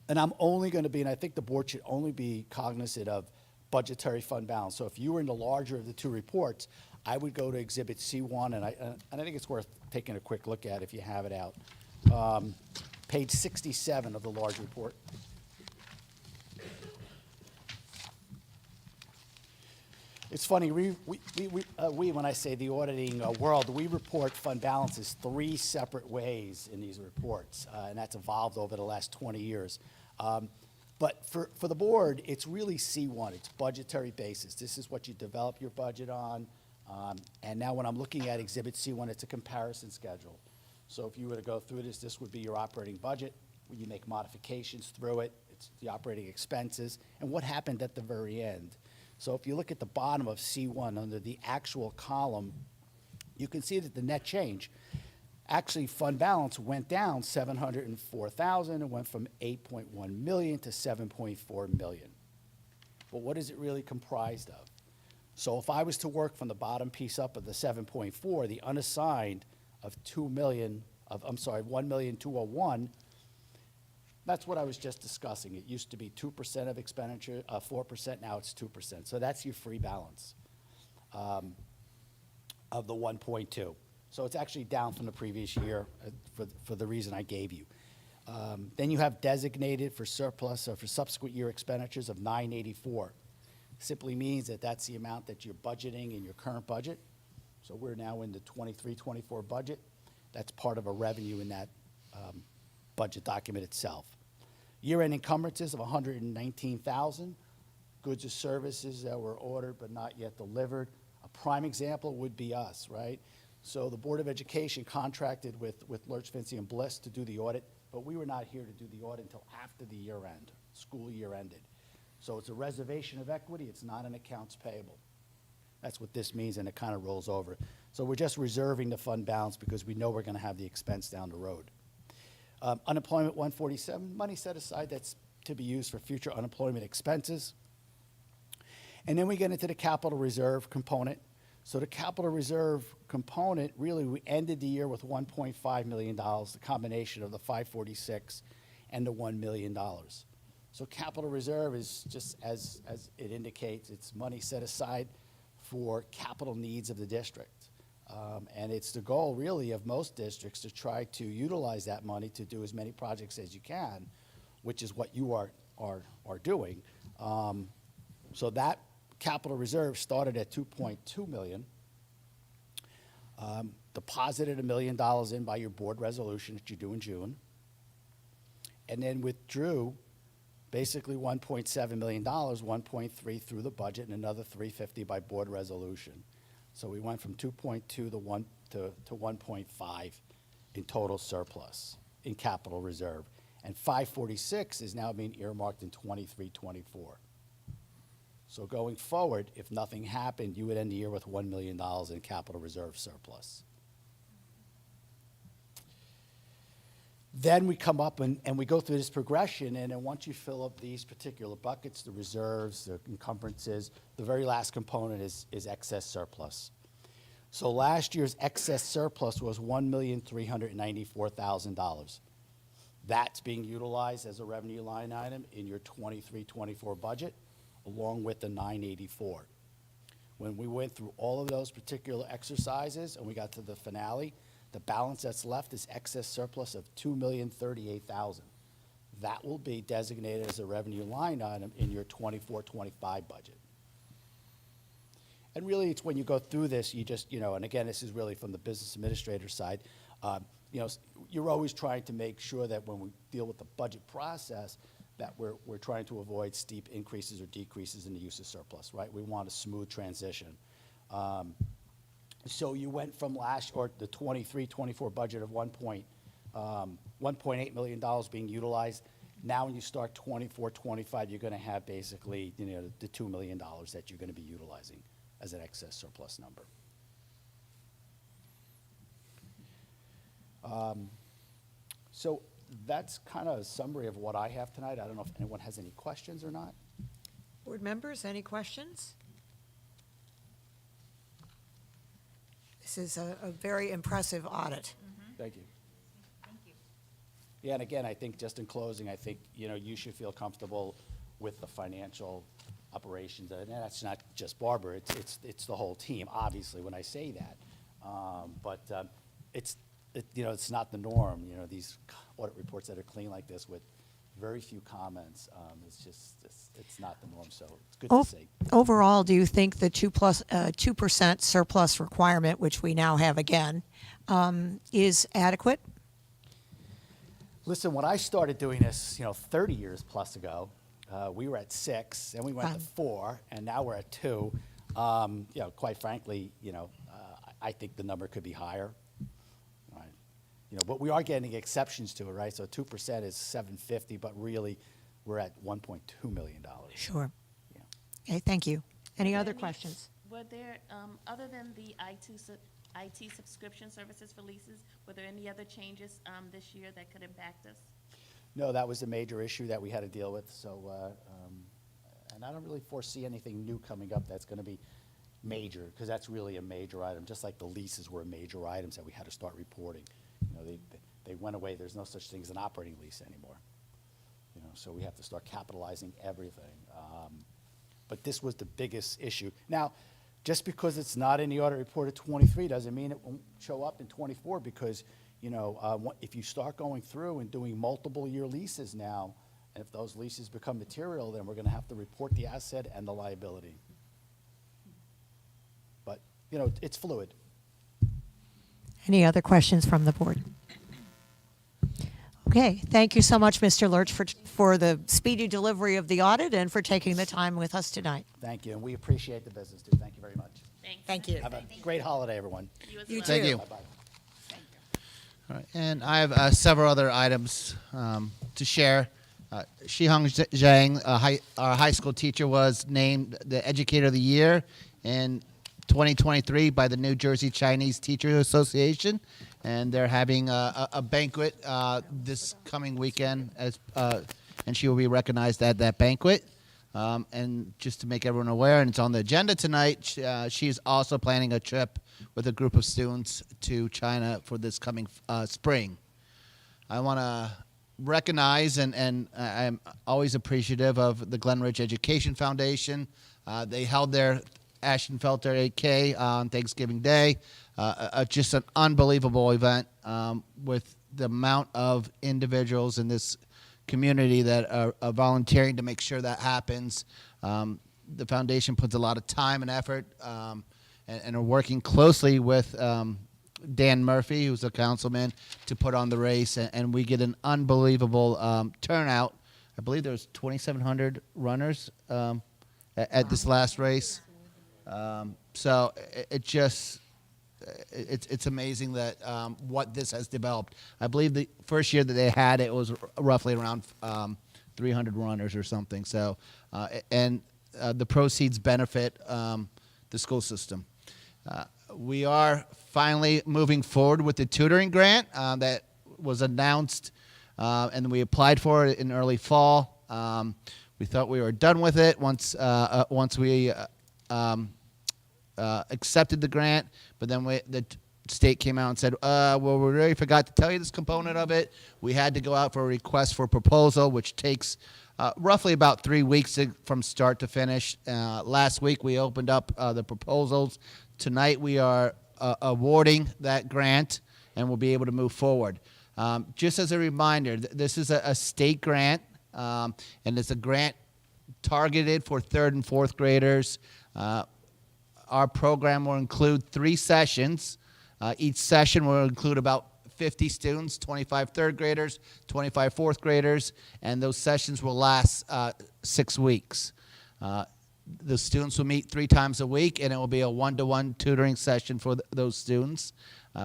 I'm only going to be, and I think the board should only be cognizant of budgetary fund balance. So if you were in the larger of the two reports, I would go to Exhibit C1, and I think it's worth taking a quick look at if you have it out. Page 67 of the large report. It's funny, we when I say the auditing world, we report fund balances 3 separate ways in these reports, and that's evolved over the last 20 years. But for the board, it's really C1. It's budgetary basis. This is what you develop your budget on. And now when I'm looking at Exhibit C1, it's a comparison schedule. So if you were to go through this, this would be your operating budget. You make modifications through it. It's the operating expenses. And what happened at the very end. So if you look at the bottom of C1 under the actual column, you can see that the net change, actually fund balance went down $704,000 and went from 8.1 million to 7.4 million. But what is it really comprised of? So if I was to work from the bottom piece up of the 7.4, the unassigned of 1,201,000, that's what I was just discussing. It used to be 2% of expenditure, 4%, now it's 2%. So that's your free balance of the 1.2. So it's actually down from the previous year for the reason I gave you. Then you have designated for surplus or for subsequent year expenditures of 984. Simply means that that's the amount that you're budgeting in your current budget. So we're now in the 23-24 budget. That's part of a revenue in that budget document itself. Year-end encumbrances of 119,000. Goods or services that were ordered but not yet delivered. A prime example would be us, right? So the Board of Education contracted with Lurch, Vinci, and Bliss to do the audit, but we were not here to do the audit until after the year end, school year ended. So it's a reservation of equity. It's not an accounts payable. That's what this means, and it kind of rolls over. So we're just reserving the fund balance because we know we're going to have the expense down the road. Unemployment 147, money set aside that's to be used for future unemployment expenses. And then we get into the capital reserve component. So the capital reserve component, really, we ended the year with $1.5 million, the combination of the 546 and the $1 million. So capital reserve is just, as it indicates, it's money set aside for capital needs of the district. And it's the goal, really, of most districts to try to utilize that money to do as many projects as you can, which is what you are doing. So that capital reserve started at $2.2 million, deposited $1 million in by your board resolution that you do in June, and then withdrew basically $1.7 million, 1.3 through the budget, and another $350 by board resolution. So we went from 2.2 to 1.5 in total surplus in capital reserve. And 546 is now being earmarked in 23-24. So going forward, if nothing happened, you would end the year with $1 million in capital reserve surplus. Then we come up and we go through this progression, and then once you fill up these particular buckets, the reserves, the encumbrances, the very last component is excess surplus. So last year's excess surplus was $1,394,000. That's being utilized as a revenue line item in your 23-24 budget, along with the 984. When we went through all of those particular exercises and we got to the finale, the balance that's left is excess surplus of $2,038,000. That will be designated as a revenue line item in your 24-25 budget. And really, it's when you go through this, you just, and again, this is really from the business administrator side, you're always trying to make sure that when we deal with the budget process, that we're trying to avoid steep increases or decreases in the use of surplus, right? We want a smooth transition. So you went from the 23-24 budget of $1.8 million being utilized. Now when you start 24-25, you're going to have basically, the $2 million that you're going to be utilizing as an excess surplus number. So that's kind of a summary of what I have tonight. I don't know if anyone has any questions or not. Board members, any questions? This is a very impressive audit. Thank you. Yeah, and again, I think just in closing, I think, you should feel comfortable with the financial operations. And that's not just Barbara, it's the whole team, obviously, when I say that. But it's not the norm, these audit reports that are clean like this with very few comments. It's not the norm, so it's good to see. Overall, do you think the 2% surplus requirement, which we now have again, is adequate? Listen, when I started doing this, 30 years plus ago, we were at 6, and we went to 4, and now we're at 2. Quite frankly, I think the number could be higher. Right? But we are getting exceptions to it, right? So 2% is $750, but really, we're at $1.2 million. Sure. Yeah. Okay, thank you. Any other questions? Were there, other than the IT subscription services for leases, were there any other changes this year that could impact us? No, that was a major issue that we had to deal with. So, and I don't really foresee anything new coming up that's going to be major, because that's really a major item, just like the leases were major items that we had to start reporting. They went away. There's no such thing as an operating lease anymore. So we have to start capitalizing everything. But this was the biggest issue. Now, just because it's not in the audit report of 23 doesn't mean it won't show up in 24, because if you start going through and doing multiple year leases now, and if those leases become material, then we're going to have to report the asset and the liability. But, it's fluid. Any other questions from the board? Okay, thank you so much, Mr. Lurch, for the speedy delivery of the audit and for taking the time with us tonight. Thank you, and we appreciate the business, too. Thank you very much. Thanks. Thank you. Have a great holiday, everyone. You Thank too. you. Bye-bye. All right, and I have several other items to share. Shihong Zhang, our high school teacher, was named the Educator of the Year in 2023 by the New Jersey Chinese Teachers Association, and they're having a banquet this coming weekend, and she will be recognized at that banquet. And just to make everyone aware, and it's on the agenda tonight, she's also planning a trip with a group of students to China for this coming spring. I want to recognize, and I'm always appreciative of the Glen Ridge Education Foundation. They held their Ashton Felter 8K on Thanksgiving Day. Just an unbelievable event with the amount of individuals in this community that are volunteering to make sure that happens. The foundation puts a lot of time and effort and are working closely with Dan Murphy, who's a councilman, to put on the race, and we get an unbelievable turnout. I believe there's 2,700 runners at this last race. So it's amazing that what this has developed. I believe the first year that they had it was roughly around 300 runners or something. So the proceeds benefit the school system. We are finally moving forward with the tutoring grant that was announced, and we applied for it in early fall. We thought we were done with it once we accepted the grant, but then the state came out and said, well, we really forgot to tell you this component of it. We had to go out for a request for proposal, which takes roughly about 3 weeks from start to finish. Last week we opened up the proposals. Tonight we are awarding that grant, and we'll be able to move forward. Just as a reminder, this is a state grant, and it's a grant targeted for 3rd and 4th graders. Our program will include 3 sessions. Each session will include about 50 students, 25 3rd graders, 25 4th graders, and those sessions will last 6 weeks. The students will meet 3 times a week, and it will be a one-to-one tutoring session for those students.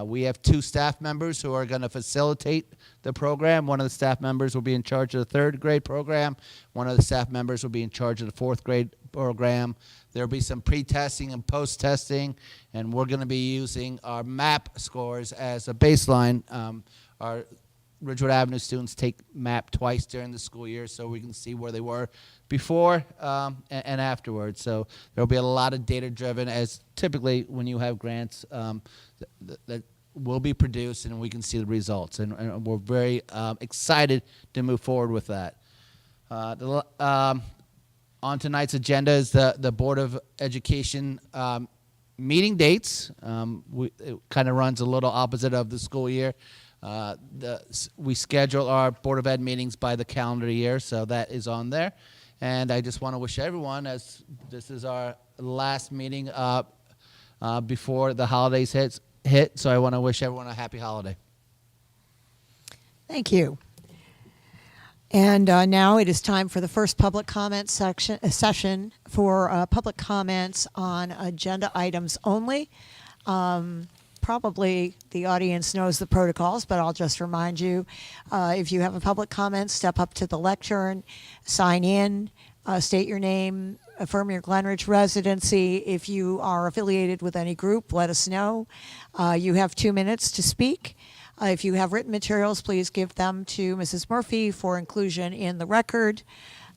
We have 2 staff members who are going to facilitate the program. One of the staff members will be in charge of the 3rd grade program. One of the staff members will be in charge of the 4th grade program. There will be some pre-testing and post-testing, and we're going to be using our MAP scores as a baseline. Our Ridgewood Avenue students take MAP twice during the school year, so we can see where they were before and afterwards. So there will be a lot of data-driven, as typically when you have grants that will be produced, and we can see the results. And we're very excited to move forward with that. On tonight's agenda is the Board of Education meeting dates. It kind of runs a little opposite of the school year. We schedule our Board of Ed meetings by the calendar year, so that is on there. And I just want to wish everyone, as this is our last meeting before the holidays hit, so I want to wish everyone a happy holiday. Thank you. And now it is time for the first public comment session for public comments on agenda items only. Probably the audience knows the protocols, but I'll just remind you, if you have a public comment, step up to the lectern, sign in, state your name, affirm your Glen Ridge residency. If you are affiliated with any group, let us know. You have 2 minutes to speak. If you have written materials, please give them to Mrs. Murphy for inclusion in the record.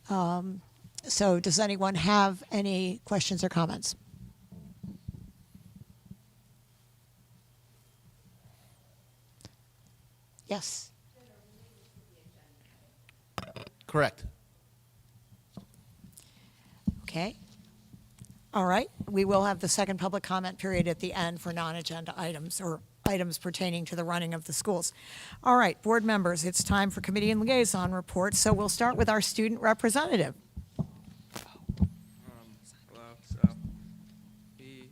So does anyone have any questions or comments? Yes. Correct. Okay. All right. We will have the second public comment period at the end for non-agenda items or items pertaining to the running of the schools. All right, board members, it's time for committee and liaison reports. So we'll start with our student representative. Hello. So we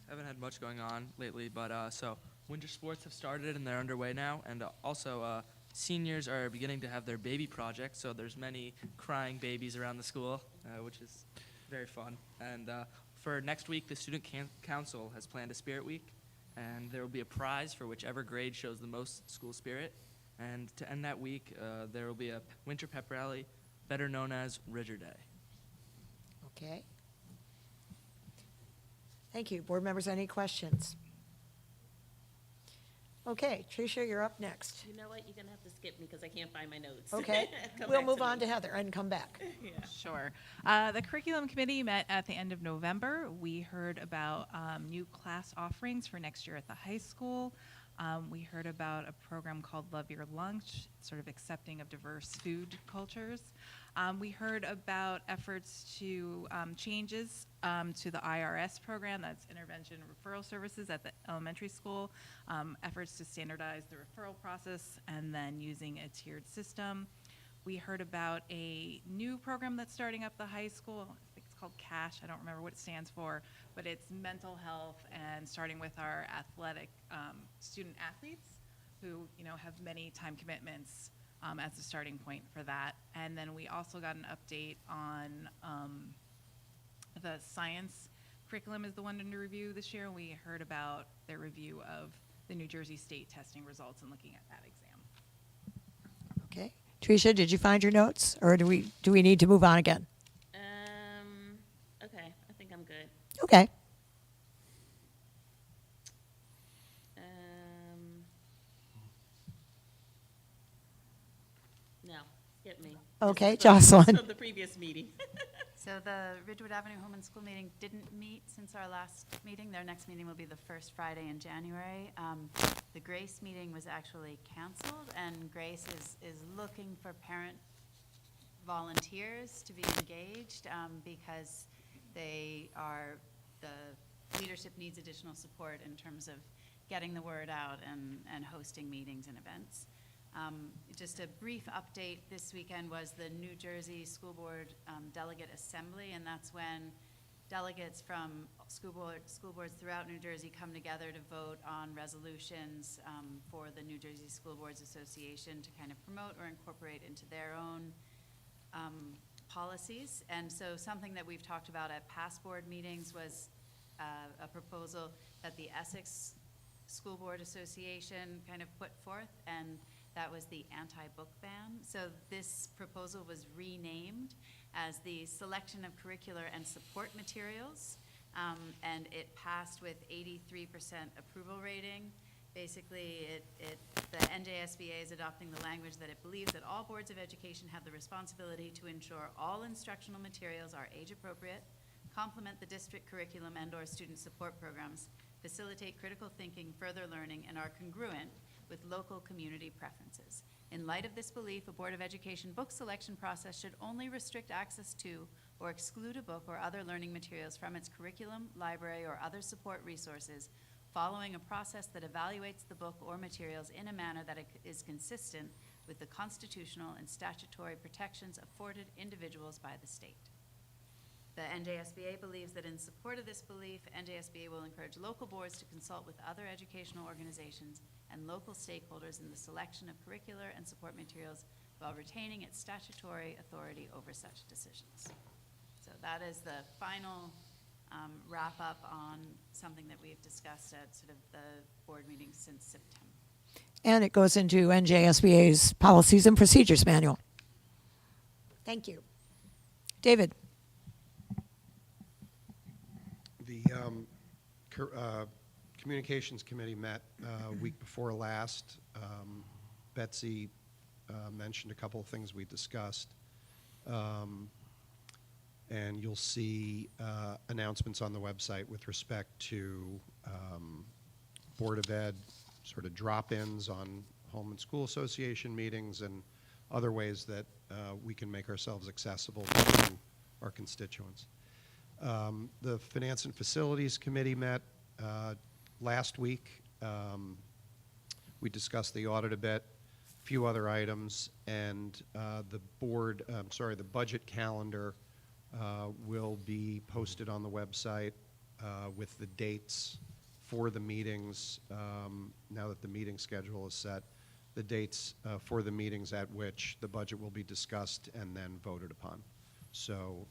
haven't had much going on lately, but so winter sports have started and they're underway now, and also seniors are beginning to have their baby project. So there's many crying babies around the school, which is very fun. And for next week, the student council has planned a spirit week, and there will be a prize for whichever grade shows the most school spirit. And to end that week, there will be a winter pep rally, better known as Ridger Day. Okay. Thank you. Board members, any questions? Okay, Tricia, you're up next. You know what? You're gonna have to skip me because I can't find my notes. Okay, Come we'll back move on me. to Heather and come back. Sure. The curriculum committee met at the end of November. We heard about new class offerings for next year at the high school. We heard about a program called Love Your Lunch, sort of accepting of diverse food cultures. We heard about efforts to changes to the IRS program, that's Intervention Referral Services at the elementary school, efforts to standardize the referral process, and then using a tiered system. We heard about a new program that's starting up the high school. I think it's called CASH. I don't remember what it stands for, but it's mental health and starting with our athletic student athletes who, have many time commitments as a starting point for that. And then we also got an update on the science curriculum is the one under review this year. We heard about their review of the New Jersey State testing results and looking at that exam. Okay. Tricia, did you find your notes, or do we need to move on again? Okay, I think I'm good. Okay. No, skip me. Okay, This is Jocelyn. From the previous meeting. So the Ridgewood Avenue Home and School meeting didn't meet since our last meeting. Their next meeting will be the first Friday in January. The Grace meeting was actually canceled, and Grace is looking for parent volunteers to be engaged because the leadership needs additional support in terms of getting the word out and hosting meetings and events. Just a brief update, this weekend was the New Jersey School Board Delegate Assembly, and that's when delegates from school boards throughout New Jersey come together to vote on resolutions for the New Jersey School Boards Association to kind of promote or incorporate into their own policies. And so something that we've talked about at past board meetings was a proposal that the Essex School Board Association kind of put forth, and that was the anti-book ban. So this proposal was renamed as the Selection of Curricular and Support Materials, and it passed with 83% approval rating. Basically, the NJSBA is adopting the language that it believes that all boards of education have the responsibility to ensure all instructional materials are age-appropriate, complement the district curriculum and/or student support programs, facilitate critical thinking, further learning, and are congruent with local community preferences. In light of this belief, a Board of Education book selection process should only restrict access to or exclude a book or other learning materials from its curriculum, library, or other support resources following a process that evaluates the book or materials in a manner that is consistent with the constitutional and statutory protections afforded individuals by the state. The NJSBA believes that in support of this belief, NJSBA will encourage local boards to consult with other educational organizations and local stakeholders in the selection of curricular and support materials while retaining its statutory authority over such decisions. So that is the final wrap up on something that we've discussed at sort of the board meetings since September. And it goes into NJSBA's Policies and Procedures Manual. Thank you. David. The Communications Committee met week before last. Betsy mentioned a couple of things we discussed. And you'll see announcements on the website with respect to Board of Ed sort of drop-ins on Home and School Association meetings and other ways that we can make ourselves accessible to our constituents. The Finance and Facilities Committee met last week. We discussed the audit a bit, a few other items, and the budget calendar will be posted on the website with the dates for the meetings, now that the meeting schedule is set, the dates for the meetings at which the budget will be discussed and then voted upon. So,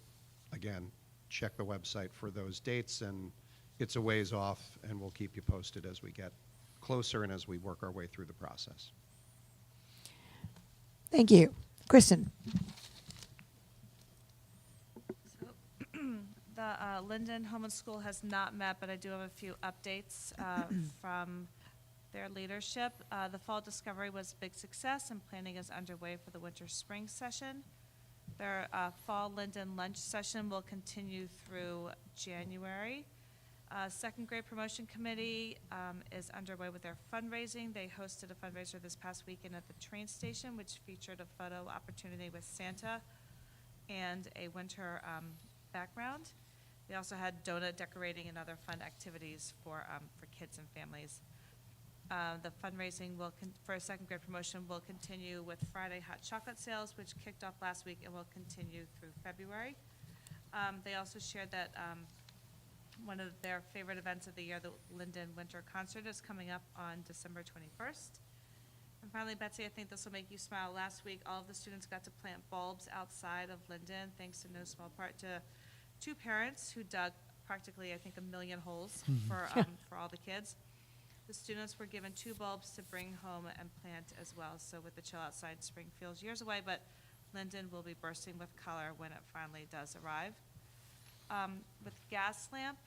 again, check the website for those dates, and it's a ways off, and we'll keep you posted as we get closer and as we work our way through the process. Thank you. Kristen. The Linden Home and School has not met, but I do have a few updates from their leadership. The fall discovery was a big success, and planning is underway for the winter-spring session. Their fall Linden lunch session will continue through January. Second grade promotion committee is underway with their fundraising. They hosted a fundraiser this past weekend at the train station, which featured a photo opportunity with Santa and a winter background. They also had donut decorating and other fun activities for kids and families. The fundraising for second grade promotion will continue with Friday hot chocolate sales, which kicked off last week and will continue through February. They also shared that one of their favorite events of the year, the Linden Winter Concert, is coming up on December 21st. And finally, Betsy, I think this will make you smile. Last week, all of the students got to plant bulbs outside of Linden, thanks to no small part to 2 parents who dug practically, I think, 1 million holes for all the kids. The students were given 2 bulbs to bring home and plant as well. So with the chill outside, spring feels years away, but Linden will be bursting with color when it finally does arrive. With Gaslamp,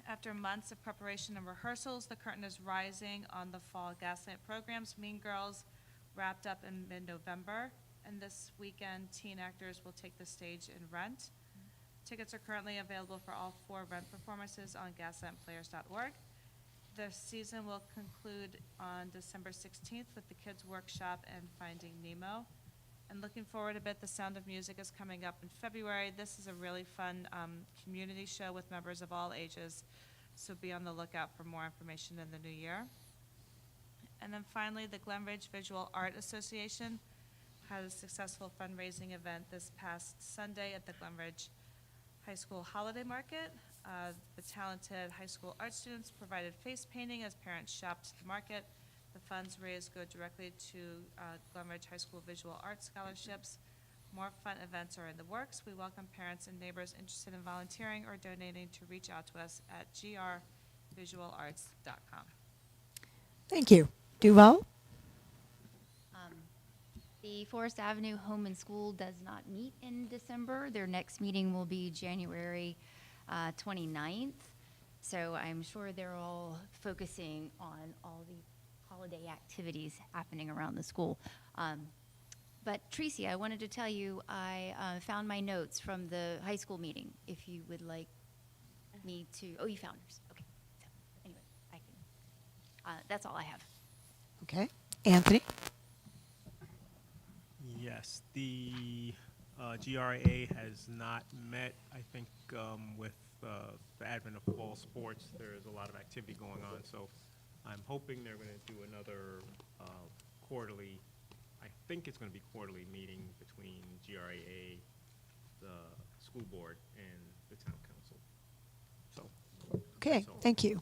after months of preparation and rehearsals, the curtain is rising on the fall Gaslamp programs. Mean Girls wrapped up in mid-November, and this weekend, teen actors will take the stage in Rent. Tickets are currently available for all 4 Rent performances on gaslampplayers.org. The season will conclude on December 16th with the Kids Workshop and Finding Nemo. And looking forward a bit, The Sound of Music is coming up in February. This is a really fun community show with members of all ages, so be on the lookout for more information in the new year. And then finally, the Glen Ridge Visual Art Association had a successful fundraising event this past Sunday at the Glen Ridge High School Holiday Market. The talented high school art students provided face painting as parents shopped the market. The funds raised go directly to Glen Ridge High School Visual Arts Scholarships. More fun events are in the works. We welcome parents and neighbors interested in volunteering or donating to reach out to us at grvisualarts.com. Thank you. Duval? The Forest Avenue Home and School does not meet in December. Their next meeting will be January 29th. So I'm sure they're all focusing on all the holiday activities happening around the school. But Tracy, I wanted to tell you, I found my notes from the high school meeting. If you would like me to, oh, you found yours. Okay. So anyway, I can, that's all I have. Okay. Anthony? Yes, the GRA has not met. I think with the advent of fall sports, there's a lot of activity going on. So I'm hoping they're going to do another quarterly, I think it's going to be quarterly meeting between GRAA, the school board, and the town council. So, Okay, that's all. thank you.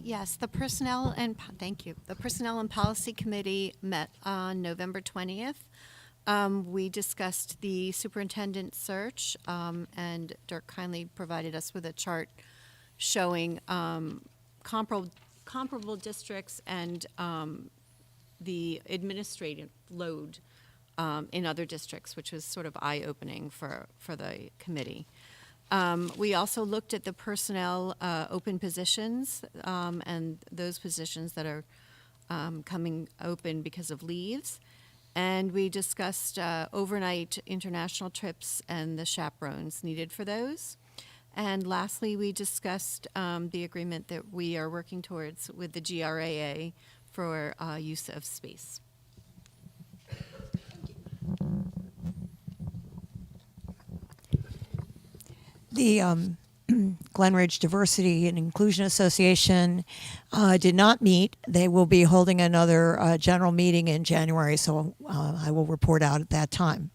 Yes, the Personnel and, thank you. The Personnel and Policy Committee met on November 20th. We discussed the superintendent search, and Dirk kindly provided us with a chart showing comparable districts and the administrative load in other districts, which was sort of eye-opening for the committee. We also looked at the personnel open positions and those positions that are coming open because of leaves. And we discussed overnight international trips and the chaperones needed for those. And lastly, we discussed the agreement that we are working towards with the GRAA for use of space. The Glen Ridge Diversity and Inclusion Association did not meet. They will be holding another general meeting in January, so I will report out at that time.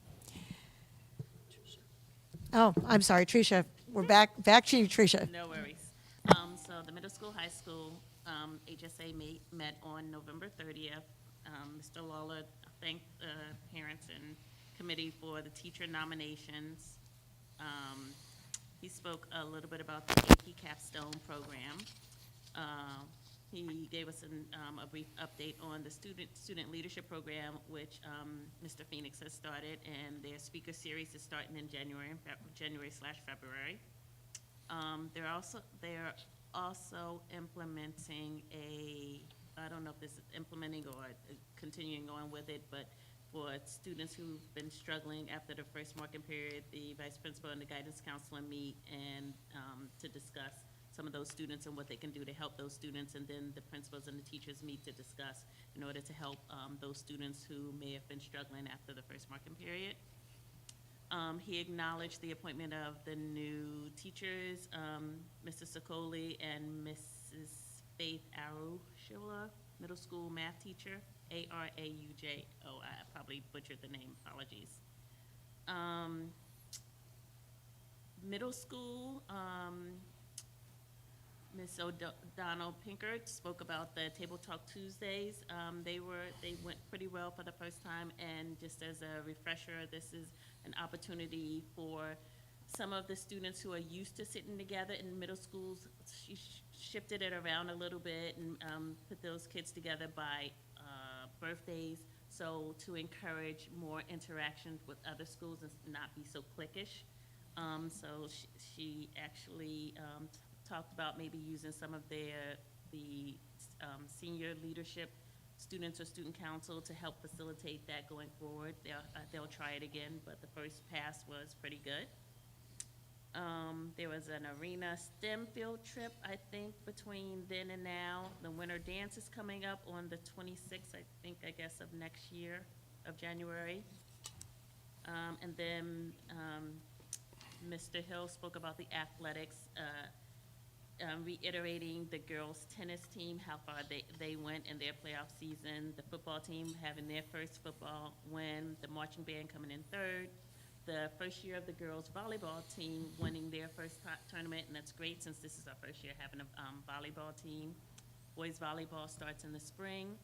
Oh, I'm sorry, Tricia. We're back to you, Tricia. No worries. So the middle school, high school, HSA met on November 30th. Mr. Lawler thanked the parents and committee for the teacher nominations. He spoke a little bit about the AP Capstone program. He gave us a brief update on the student leadership program, which Mr. Phoenix has started, and their speaker series is starting in January/February. They're also implementing I don't know if this is implementing or continuing on with it, but for students who've been struggling after the first marking period, the vice principal and the guidance counselor meet and to discuss some of those students and what they can do to help those students, and then the principals and the teachers meet to discuss in order to help those students who may have been struggling after the first marking period. He acknowledged the appointment of the new teachers, Mr. Sokoli and Mrs. Faith Arushila, middle school math teacher, Araujo. I probably butchered the name, apologies. Middle school, Ms. O'Donnell Pinkert spoke about the Table Talk Tuesdays. They went pretty well for the first time, and just as a refresher, this is an opportunity for some of the students who are used to sitting together in middle schools. She shifted it around a little bit and put those kids together by birthdays, so to encourage more interaction with other schools and not be so cliquish. So she actually talked about maybe using some of the senior leadership students or student council to help facilitate that going forward. They'll try it again, but the first pass was pretty good. There was an arena STEM field trip, I think, between then and now. The winter dance is coming up on the 26th, I guess, of next year, of January. And then Mr. Hill spoke about the athletics, reiterating the girls' tennis team, how far they went in their playoff season, the football team having their first football win, the marching band coming in third, the first year of the girls' volleyball team winning their first tournament, and that's great since this is our first year having a volleyball team. Boys volleyball starts in the spring.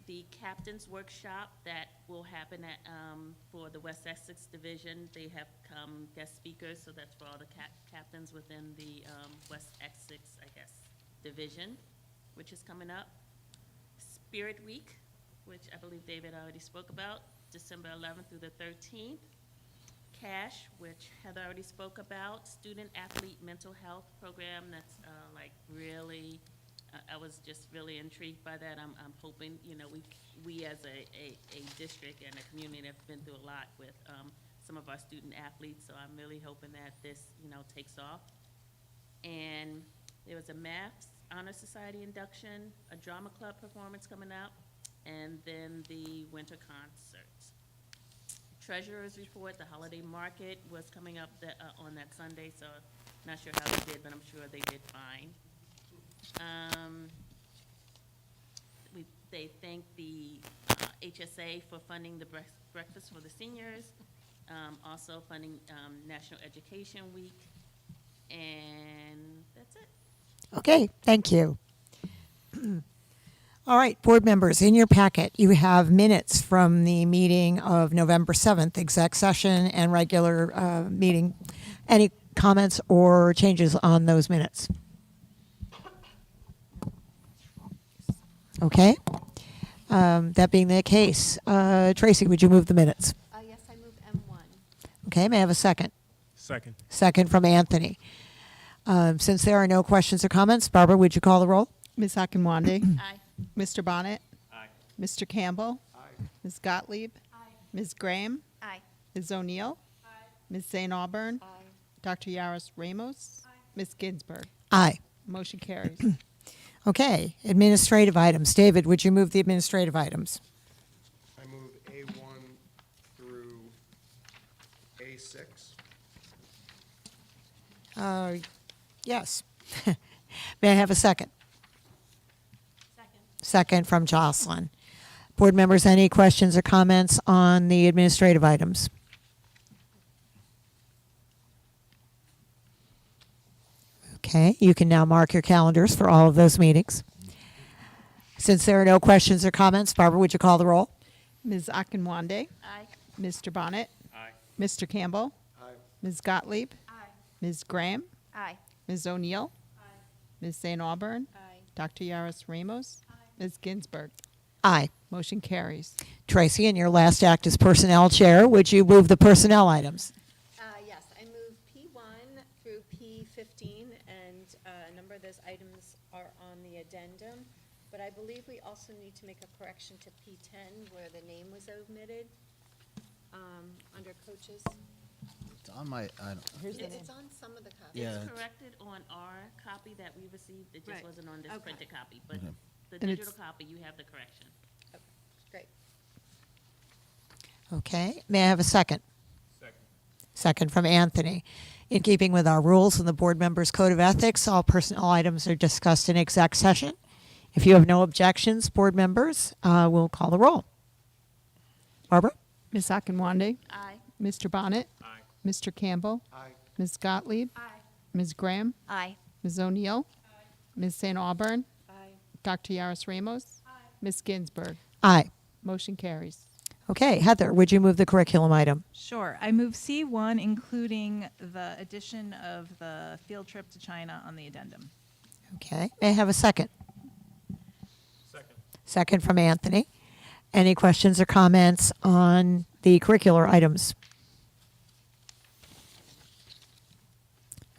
The captain's workshop that will happen at, for the West Essex Division, they have come guest speakers, so that's for all the captains within the West Essex, I guess, division, which is coming up. Spirit Week, which I believe David already spoke about, December 11th through the 13th. Cash, which Heather already spoke about, Student Athlete Mental Health Program, that's like really, I was just really intrigued by that. I'm hoping, you know, we as a district and a community have been through a lot with some of our student athletes, so I'm really hoping that this, you know, takes off. And there was a Math Honor Society induction, a drama club performance coming up, and then the winter concerts. Treasurer's report, the holiday market was coming up on that Sunday, so not sure how they did, but I'm sure they did fine. They thanked the HSA for funding the breakfast for the seniors, also funding National Education Week, and that's it. Okay, thank you. All right, board members, in your packet, you have minutes from the meeting of November 7th, exec session and regular meeting. Any comments or changes on those minutes? Okay. That being the case, Tracy, would you move the minutes? Yes, I move M1. Okay, may I have a second? Second. Second from Anthony. Since there are no questions or comments, Barbara, would you call the roll? Ms. Akinwande. Aye. Mr. Bonnet. Aye. Mr. Campbell. Ms. Gottlieb. Ms. Graham. Aye. Ms. O'Neill. Ms. St. Aubern. Dr. Yaros Ramos. Ms. Ginsburg. Aye. Motion carries. Okay, administrative items. David, would you move the administrative items? I move A1 through A6. Yes. May I have a second? Second from Jocelyn. Board members, any questions or comments on the administrative items? Okay, you can now mark your calendars for all of those meetings. Since there are no questions or comments, Barbara, would you call the roll? Ms. Akinwande. Aye. Mr. Bonnet. Aye. Mr. Campbell. Ms. Gottlieb. Ms. Graham. Aye. Ms. O'Neill. Ms. St. Aubern. Aye. Dr. Yaros Ramos. Ms. Ginsburg. Aye. Motion carries. Tracy, in your last act as personnel chair, would you move the personnel items? Yes, I move P1 through P15 and number the but I believe we also need to make a correction to P10 where the name was omitted, under coaches. It's on my, I don't, It's on some of the copies. Yeah. It's corrected on our copy that we received, it just Right. wasn't on this Okay. printed copy, but Okay. the And digital it's- copy, you have the correction. Okay, great. Okay, may I have a second? Second. Second from Anthony. In keeping with our rules and the board members' code of ethics, all personnel items are discussed in exec session. If you have no objections, board members, we'll call the roll. Barbara? Ms. Akinwande? Aye. Mr. Bonnet? Aye. Mr. Campbell? Aye. Ms. Gottlieb? Aye. Ms. Graham? Aye. Ms. O'Neill? Ms. St. Auburn? Aye. Dr. Yaris Ramos? Ms. Ginsburg? Aye. Motion carries. Okay, Heather, would you move the curriculum item? Sure. I move C1, including the addition of the field trip to China on the addendum. Okay, may I have a second? Second. Second from Anthony. Any questions or comments on the curricular items?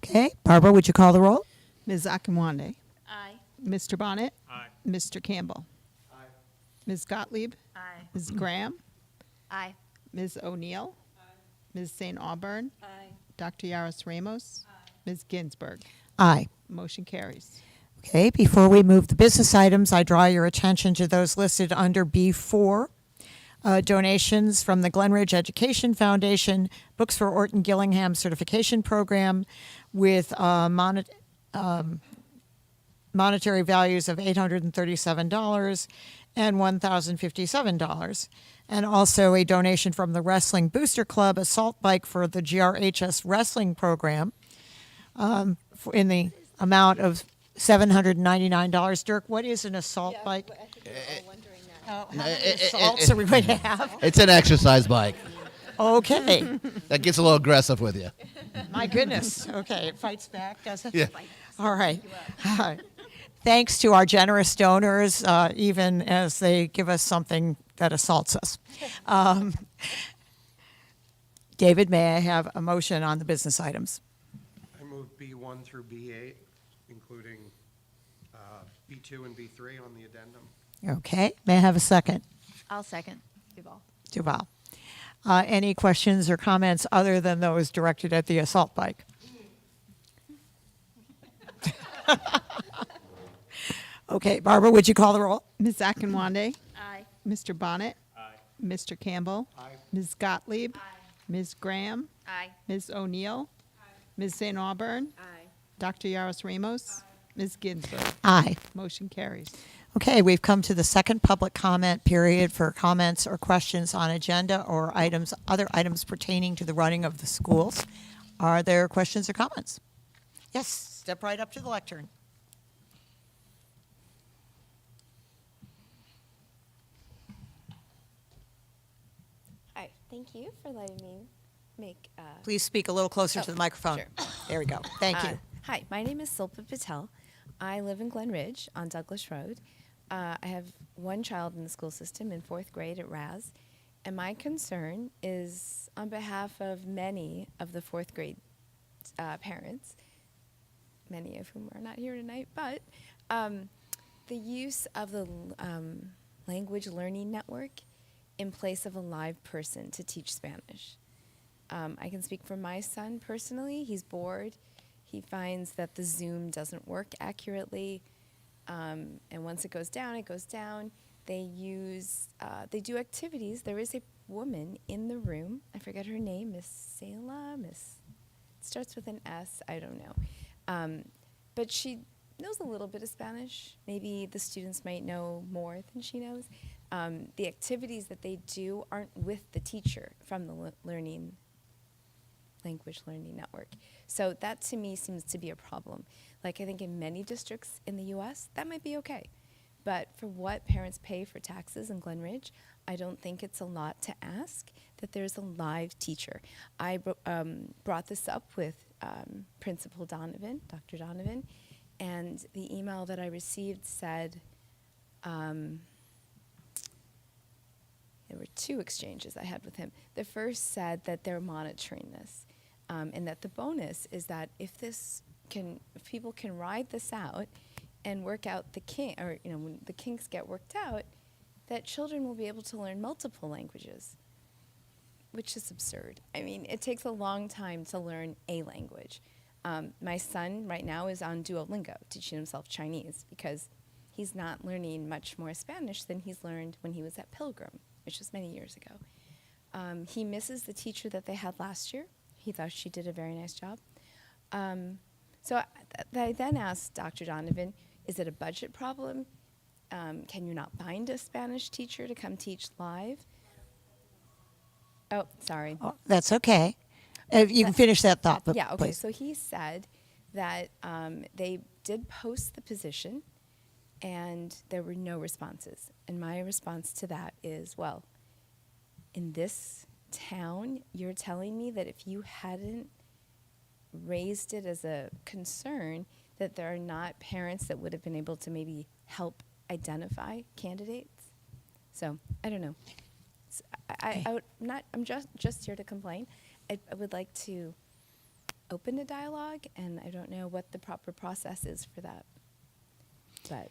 Okay, Barbara, would you call the roll? Ms. Akinwande? Aye. Mr. Bonnet? Aye. Mr. Campbell? Aye. Ms. Gottlieb? Aye. Ms. Graham? Aye. Ms. O'Neill? Ms. St. Auburn? Aye. Dr. Yaris Ramos? Ms. Ginsburg? Aye. Motion carries. Okay, before we move the business items, I draw your attention to those listed under B4. Donations from the Glen Ridge Education Foundation, Books for Orton Gillingham Certification Program with monetary values of $837 and $1,057. And also a donation from the Wrestling Booster Club Assault Bike for the GRHS Wrestling Program in the amount of $799. Dirk, what is an assault bike? I think we're all wondering that. How many assaults are we going to have? it's an exercise bike. Okay. That gets a little aggressive with you. My goodness. Okay, it fights back, does it? Yeah. All right. Thanks to our generous donors, even as they give us something that assaults us. David, may I have a motion on the business items? I move B1 through B8, including B2 and B3 on the addendum. Okay. May I have a second? I'll second. Duval. Duval. Any questions or comments other than those directed at the assault bike? Okay, Barbara, would you call the roll? Ms. Akinwande? Aye. Mr. Bonnet? Aye. Mr. Campbell? Aye. Ms. Gottlieb? Ms. Graham? Aye. Ms. O'Neill? Ms. St. Auburn? Aye. Dr. Yaris Ramos? Ms. Ginsburg? Aye. Motion carries. Okay, we've come to the second public comment period for comments or questions on agenda or items, other items pertaining to the running of the schools. Are there questions or comments? Yes, step right up to the lectern. Hi, thank you for letting me make. Please speak a little closer to the microphone. sure. There we go. Thank you. Hi, my name is Silpa Patel. I live in Glen Ridge on Douglas Road. I have one child in the school system in 4th grade at Raz, and my concern is on behalf of many of the 4th grade parents, many of whom are not here tonight, but the use of the language learning network in place of a live person to teach Spanish. I can speak for my son personally. He's bored. He finds that the Zoom doesn't work accurately. And once it goes down, it goes down. They do activities. There is a woman in the room. I forget her name, Miss Sela, it starts with an S, I don't know. But she knows a little bit of Spanish. Maybe the students might know more than she knows. The activities that they do aren't with the teacher from the language learning network. So that to me seems to be a problem. Like I think in many districts in the US, that might be okay. But for what parents pay for taxes in Glen Ridge, I don't think it's a lot to ask that there's a live teacher. I brought this up with Principal Donovan, Dr. Donovan, and the email that I received said, there were 2 exchanges I had with him. The first said that they're monitoring this, and that the bonus is that if people can ride this out and work out the when the kinks get worked out, that children will be able to learn multiple languages, which is absurd. I mean, it takes a long time to learn a language. My son right now is on Duolingo, teaching himself Chinese, because he's not learning much more Spanish than he's learned when he was at Pilgrim, which was many years ago. He misses the teacher that they had last year. He thought she did a very nice job. So I then asked Dr. Donovan, is it a budget problem? Can you not find a Spanish teacher to come teach live? Oh, sorry. Oh, that's okay. You can finish that thought, but Yeah, okay. please. So he said that they did post the position and there were no responses. And my response to that is, well, in this town, you're telling me that if you hadn't raised it as a concern, that there are not parents that would have been able to maybe help identify candidates? So I don't know. I'm just here to complain. I would like to open a dialogue, and I don't know what the proper process is for that. But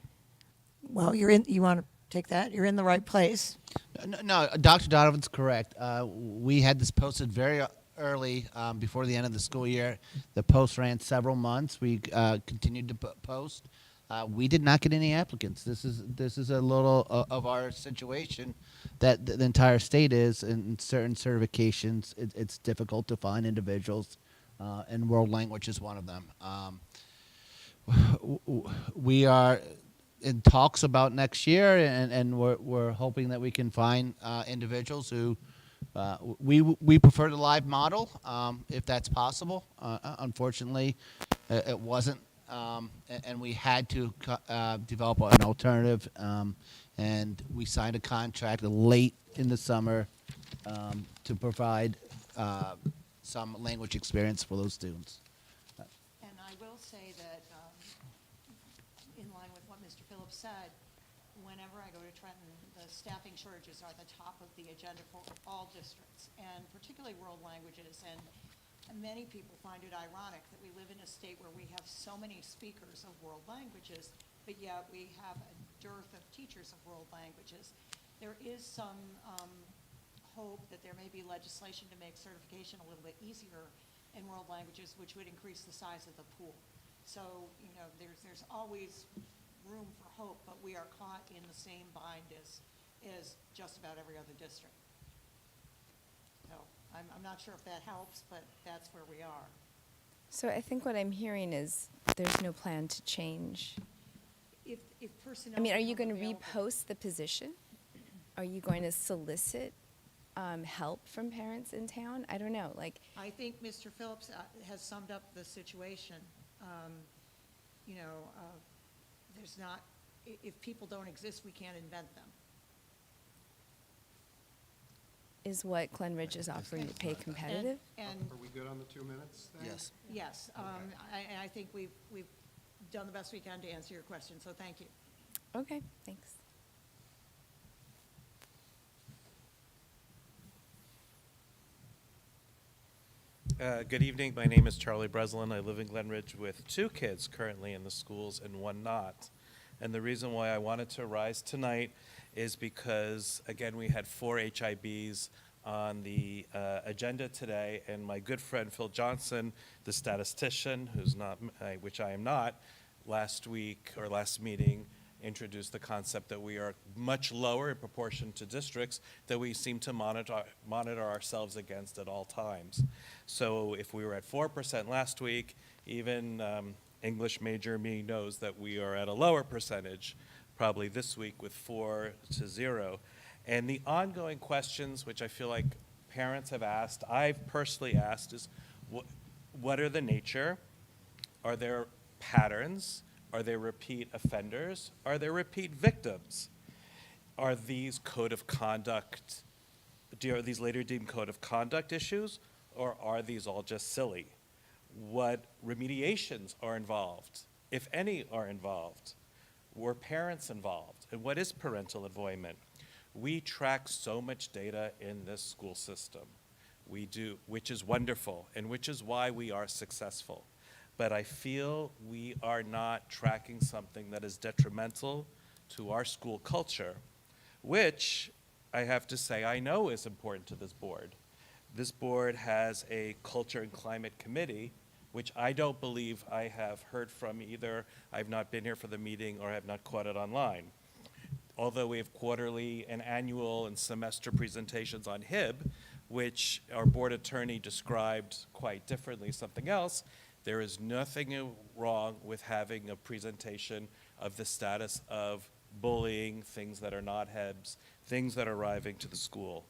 Well, you want to take that? You're in the right place. No, Dr. Donovan's correct. We had this posted very early before the end of the school year. The post ran several months. We continued to post. We did not get any applicants. This is a little of our situation that the entire state is. In certain certifications, it's difficult to find individuals, and world language is one of them. We are in talks about next year, and we're hoping that we can find individuals who we prefer the live model if that's possible. Unfortunately, it wasn't, and we had to develop an alternative, and we signed a contract late in the summer to provide some language experience for those students. And I will say that, in line with what Mr. Phillips said, whenever I go to Trenton, the staffing shortages are the top of the agenda for all districts, and particularly world languages. And many people find it ironic that we live in a state where we have so many speakers of world languages, but yet we have a dearth of teachers of world languages. There is some hope that there may be legislation to make certification a little bit easier in world languages, which would increase the size of the pool. So, there's always room for hope, but we are caught in the same bind as just about every other district. So I'm not sure if that helps, but that's where we are. so I think what I'm hearing is there's no plan to change. If personnel. I mean, are you become going to available- repost the position? Are you going to solicit help from parents in town? I don't know. Like, I think Mr. Phillips has summed up the situation. There's not, if people don't exist, we can't invent them. is what Glen Ridge is offering to pay competitive? And Are we good on the 2 minutes then? Yes. yes, I think we've done the best we can to answer your question, so thank you. Okay, thanks. Good evening. My name is Charlie Breslin. I live in Glen Ridge with 2 kids currently in the schools and 1 not. And the reason why I wanted to rise tonight is because, again, we had 4 HIBs on the agenda today, and my good friend Phil Johnson, the statistician, who's not, which I am not, last week or last meeting introduced the concept that we are much lower in proportion to districts that we seem to monitor ourselves against at all times. So if we were at 4% last week, even English major me knows that we are at a lower percentage probably this week with 4 to 0. And the ongoing questions, which I feel like parents have asked, I've personally asked, is what are the nature? Are there patterns? Are there repeat offenders? Are there repeat victims? Are these code of conduct, are these later deemed code of conduct issues, or are these all just silly? What remediations are involved, if any are involved? Were parents involved? And what is parental involvement? We track so much data in this school system. We do, which is wonderful, and which is why we are successful. but I feel we are not tracking something that is detrimental to our school culture, which I have to say I know is important to this board. This board has a culture and climate committee, which I don't believe I have heard from either. I've not been here for the meeting or have not caught it online. Although we have quarterly and annual and semester presentations on HIB, which our board attorney described quite differently, something else, there is nothing wrong with having a presentation of the status of bullying, things that are not HIBs, things that are arriving to the school.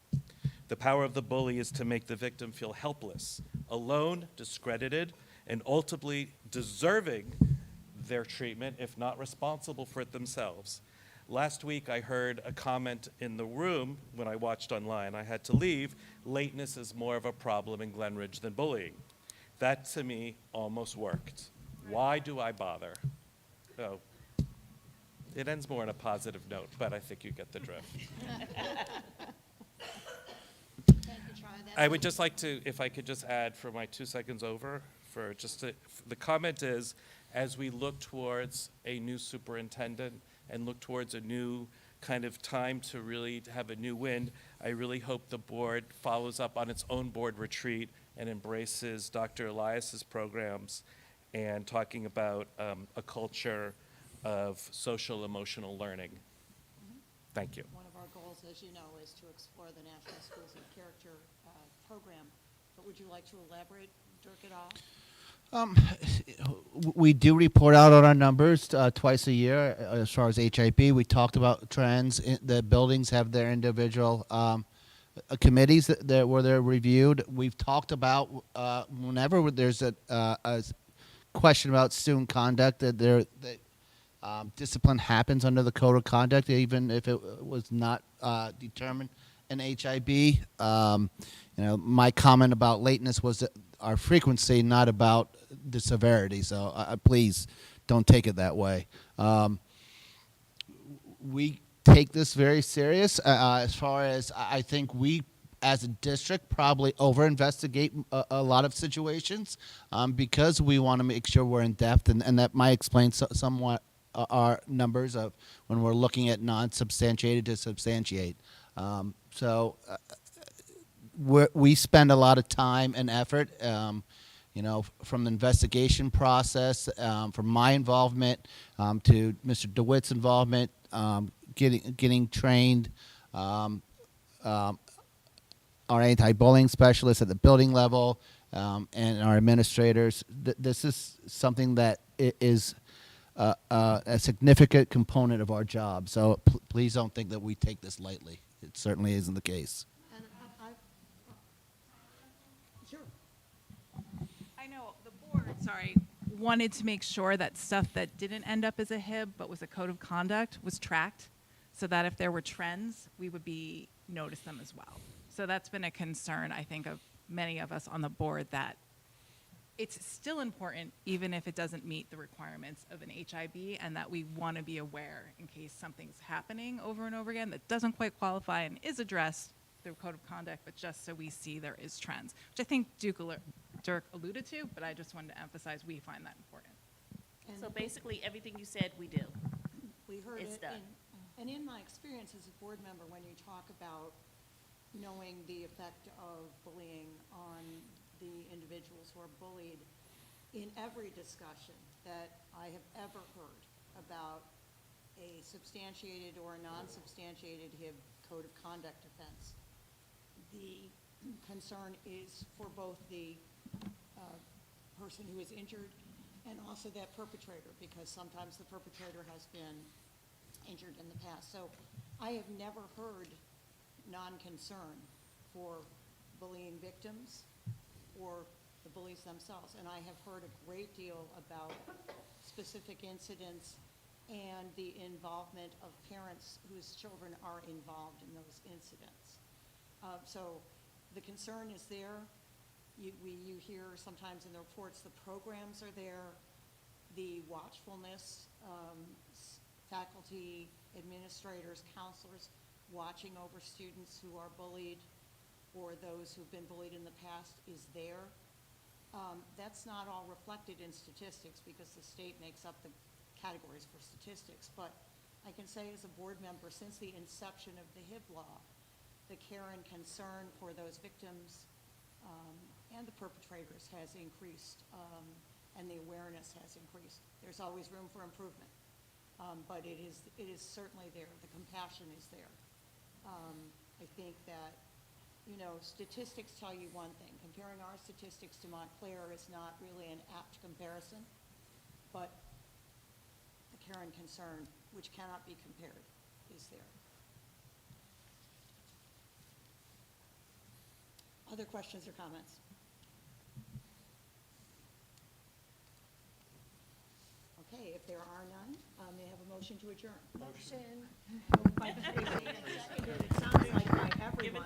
The power of the bully is to make the victim feel helpless, alone, discredited, and ultimately deserving their treatment, if not responsible for it themselves. Last week, I heard a comment in the room when I watched online. I had to leave. Lateness is more of a problem in Glen Ridge than bullying. That, to me, almost worked. Why do I bother? Oh, it ends more on a positive note, but I think you get the drift. I would just like to, if I could just add for my 2 seconds over, for just to, the comment is, as we look towards a new superintendent and look towards a new kind of time to really have a new wind, I really hope the board follows up on its own board retreat and embraces Dr. Elias's programs and talking about a culture of social emotional learning. Thank you. One of our goals, as you know, is to explore the National Schools of Character program. But would you like to elaborate, Dirk, at all? We do report out on our numbers twice a year as far as HIB. We talked about trends. The buildings have their individual committees where they're reviewed. We've talked about whenever there's a question about student conduct, that discipline happens under the code of conduct, even if it was not determined in HIB. My comment about lateness was our frequency, not about the severity. So please don't take it that way. We take this very serious. As far as I think we, as a district, probably over-investigate a lot of situations because we want to make sure we're in depth, and that might explain somewhat our numbers of when we're looking at non-substantiated to substantiate. We spend a lot of time and effort, from the investigation process, from my involvement to Mr. DeWitt's involvement, getting trained, our anti-bullying specialists at the building level, and our administrators. This is something that is a significant component of our job. So please don't think that we take this lightly. It certainly isn't the case. Sure. I know the board, wanted to make sure that stuff that didn't end up as a HIB but was a code of conduct was tracked so that if there were trends, we would notice them as well. So that's been a concern, I think, of many of us on the board, that it's still important even if it doesn't meet the requirements of an HIB, and that we want to be aware in case something's happening over and over again that doesn't quite qualify and is addressed through code of conduct, but just so we see there is trends, which I think Dirk alluded to, but I just wanted to emphasize we find that important. So basically, everything you said, we do. We heard It's it. done. And in my experience as a board member, when you talk about knowing the effect of bullying on the individuals who are bullied, in every discussion that I have ever heard about a substantiated or a non-substantiated HIB code of conduct offense, the concern is for both the person who is injured and also that perpetrator, because sometimes the perpetrator has been injured in the past. So I have never heard non-concern for bullying victims or the bullies themselves. And I have heard a great deal about specific incidents and the involvement of parents whose children are involved in those incidents. So the concern is there. You hear sometimes in the reports the programs are there, the watchfulness, faculty, administrators, counselors watching over students who are bullied or those who've been bullied in the past is there. That's not all reflected in statistics because the state makes up the categories for statistics. But I can say as a board member, since the inception of the HIB law, the care and concern for those victims and the perpetrators has increased, and the awareness has increased. There's always room for improvement, but it is certainly there. The compassion is there. I think that, you know, statistics tell you one thing. Comparing our statistics to Montclair is not really an apt comparison, but the care and concern, which cannot be compared, is there. Other questions or comments? Okay, if there are none, may I have a motion to adjourn? Motion. Moved by Tracy and seconded, it sounds like by everyone.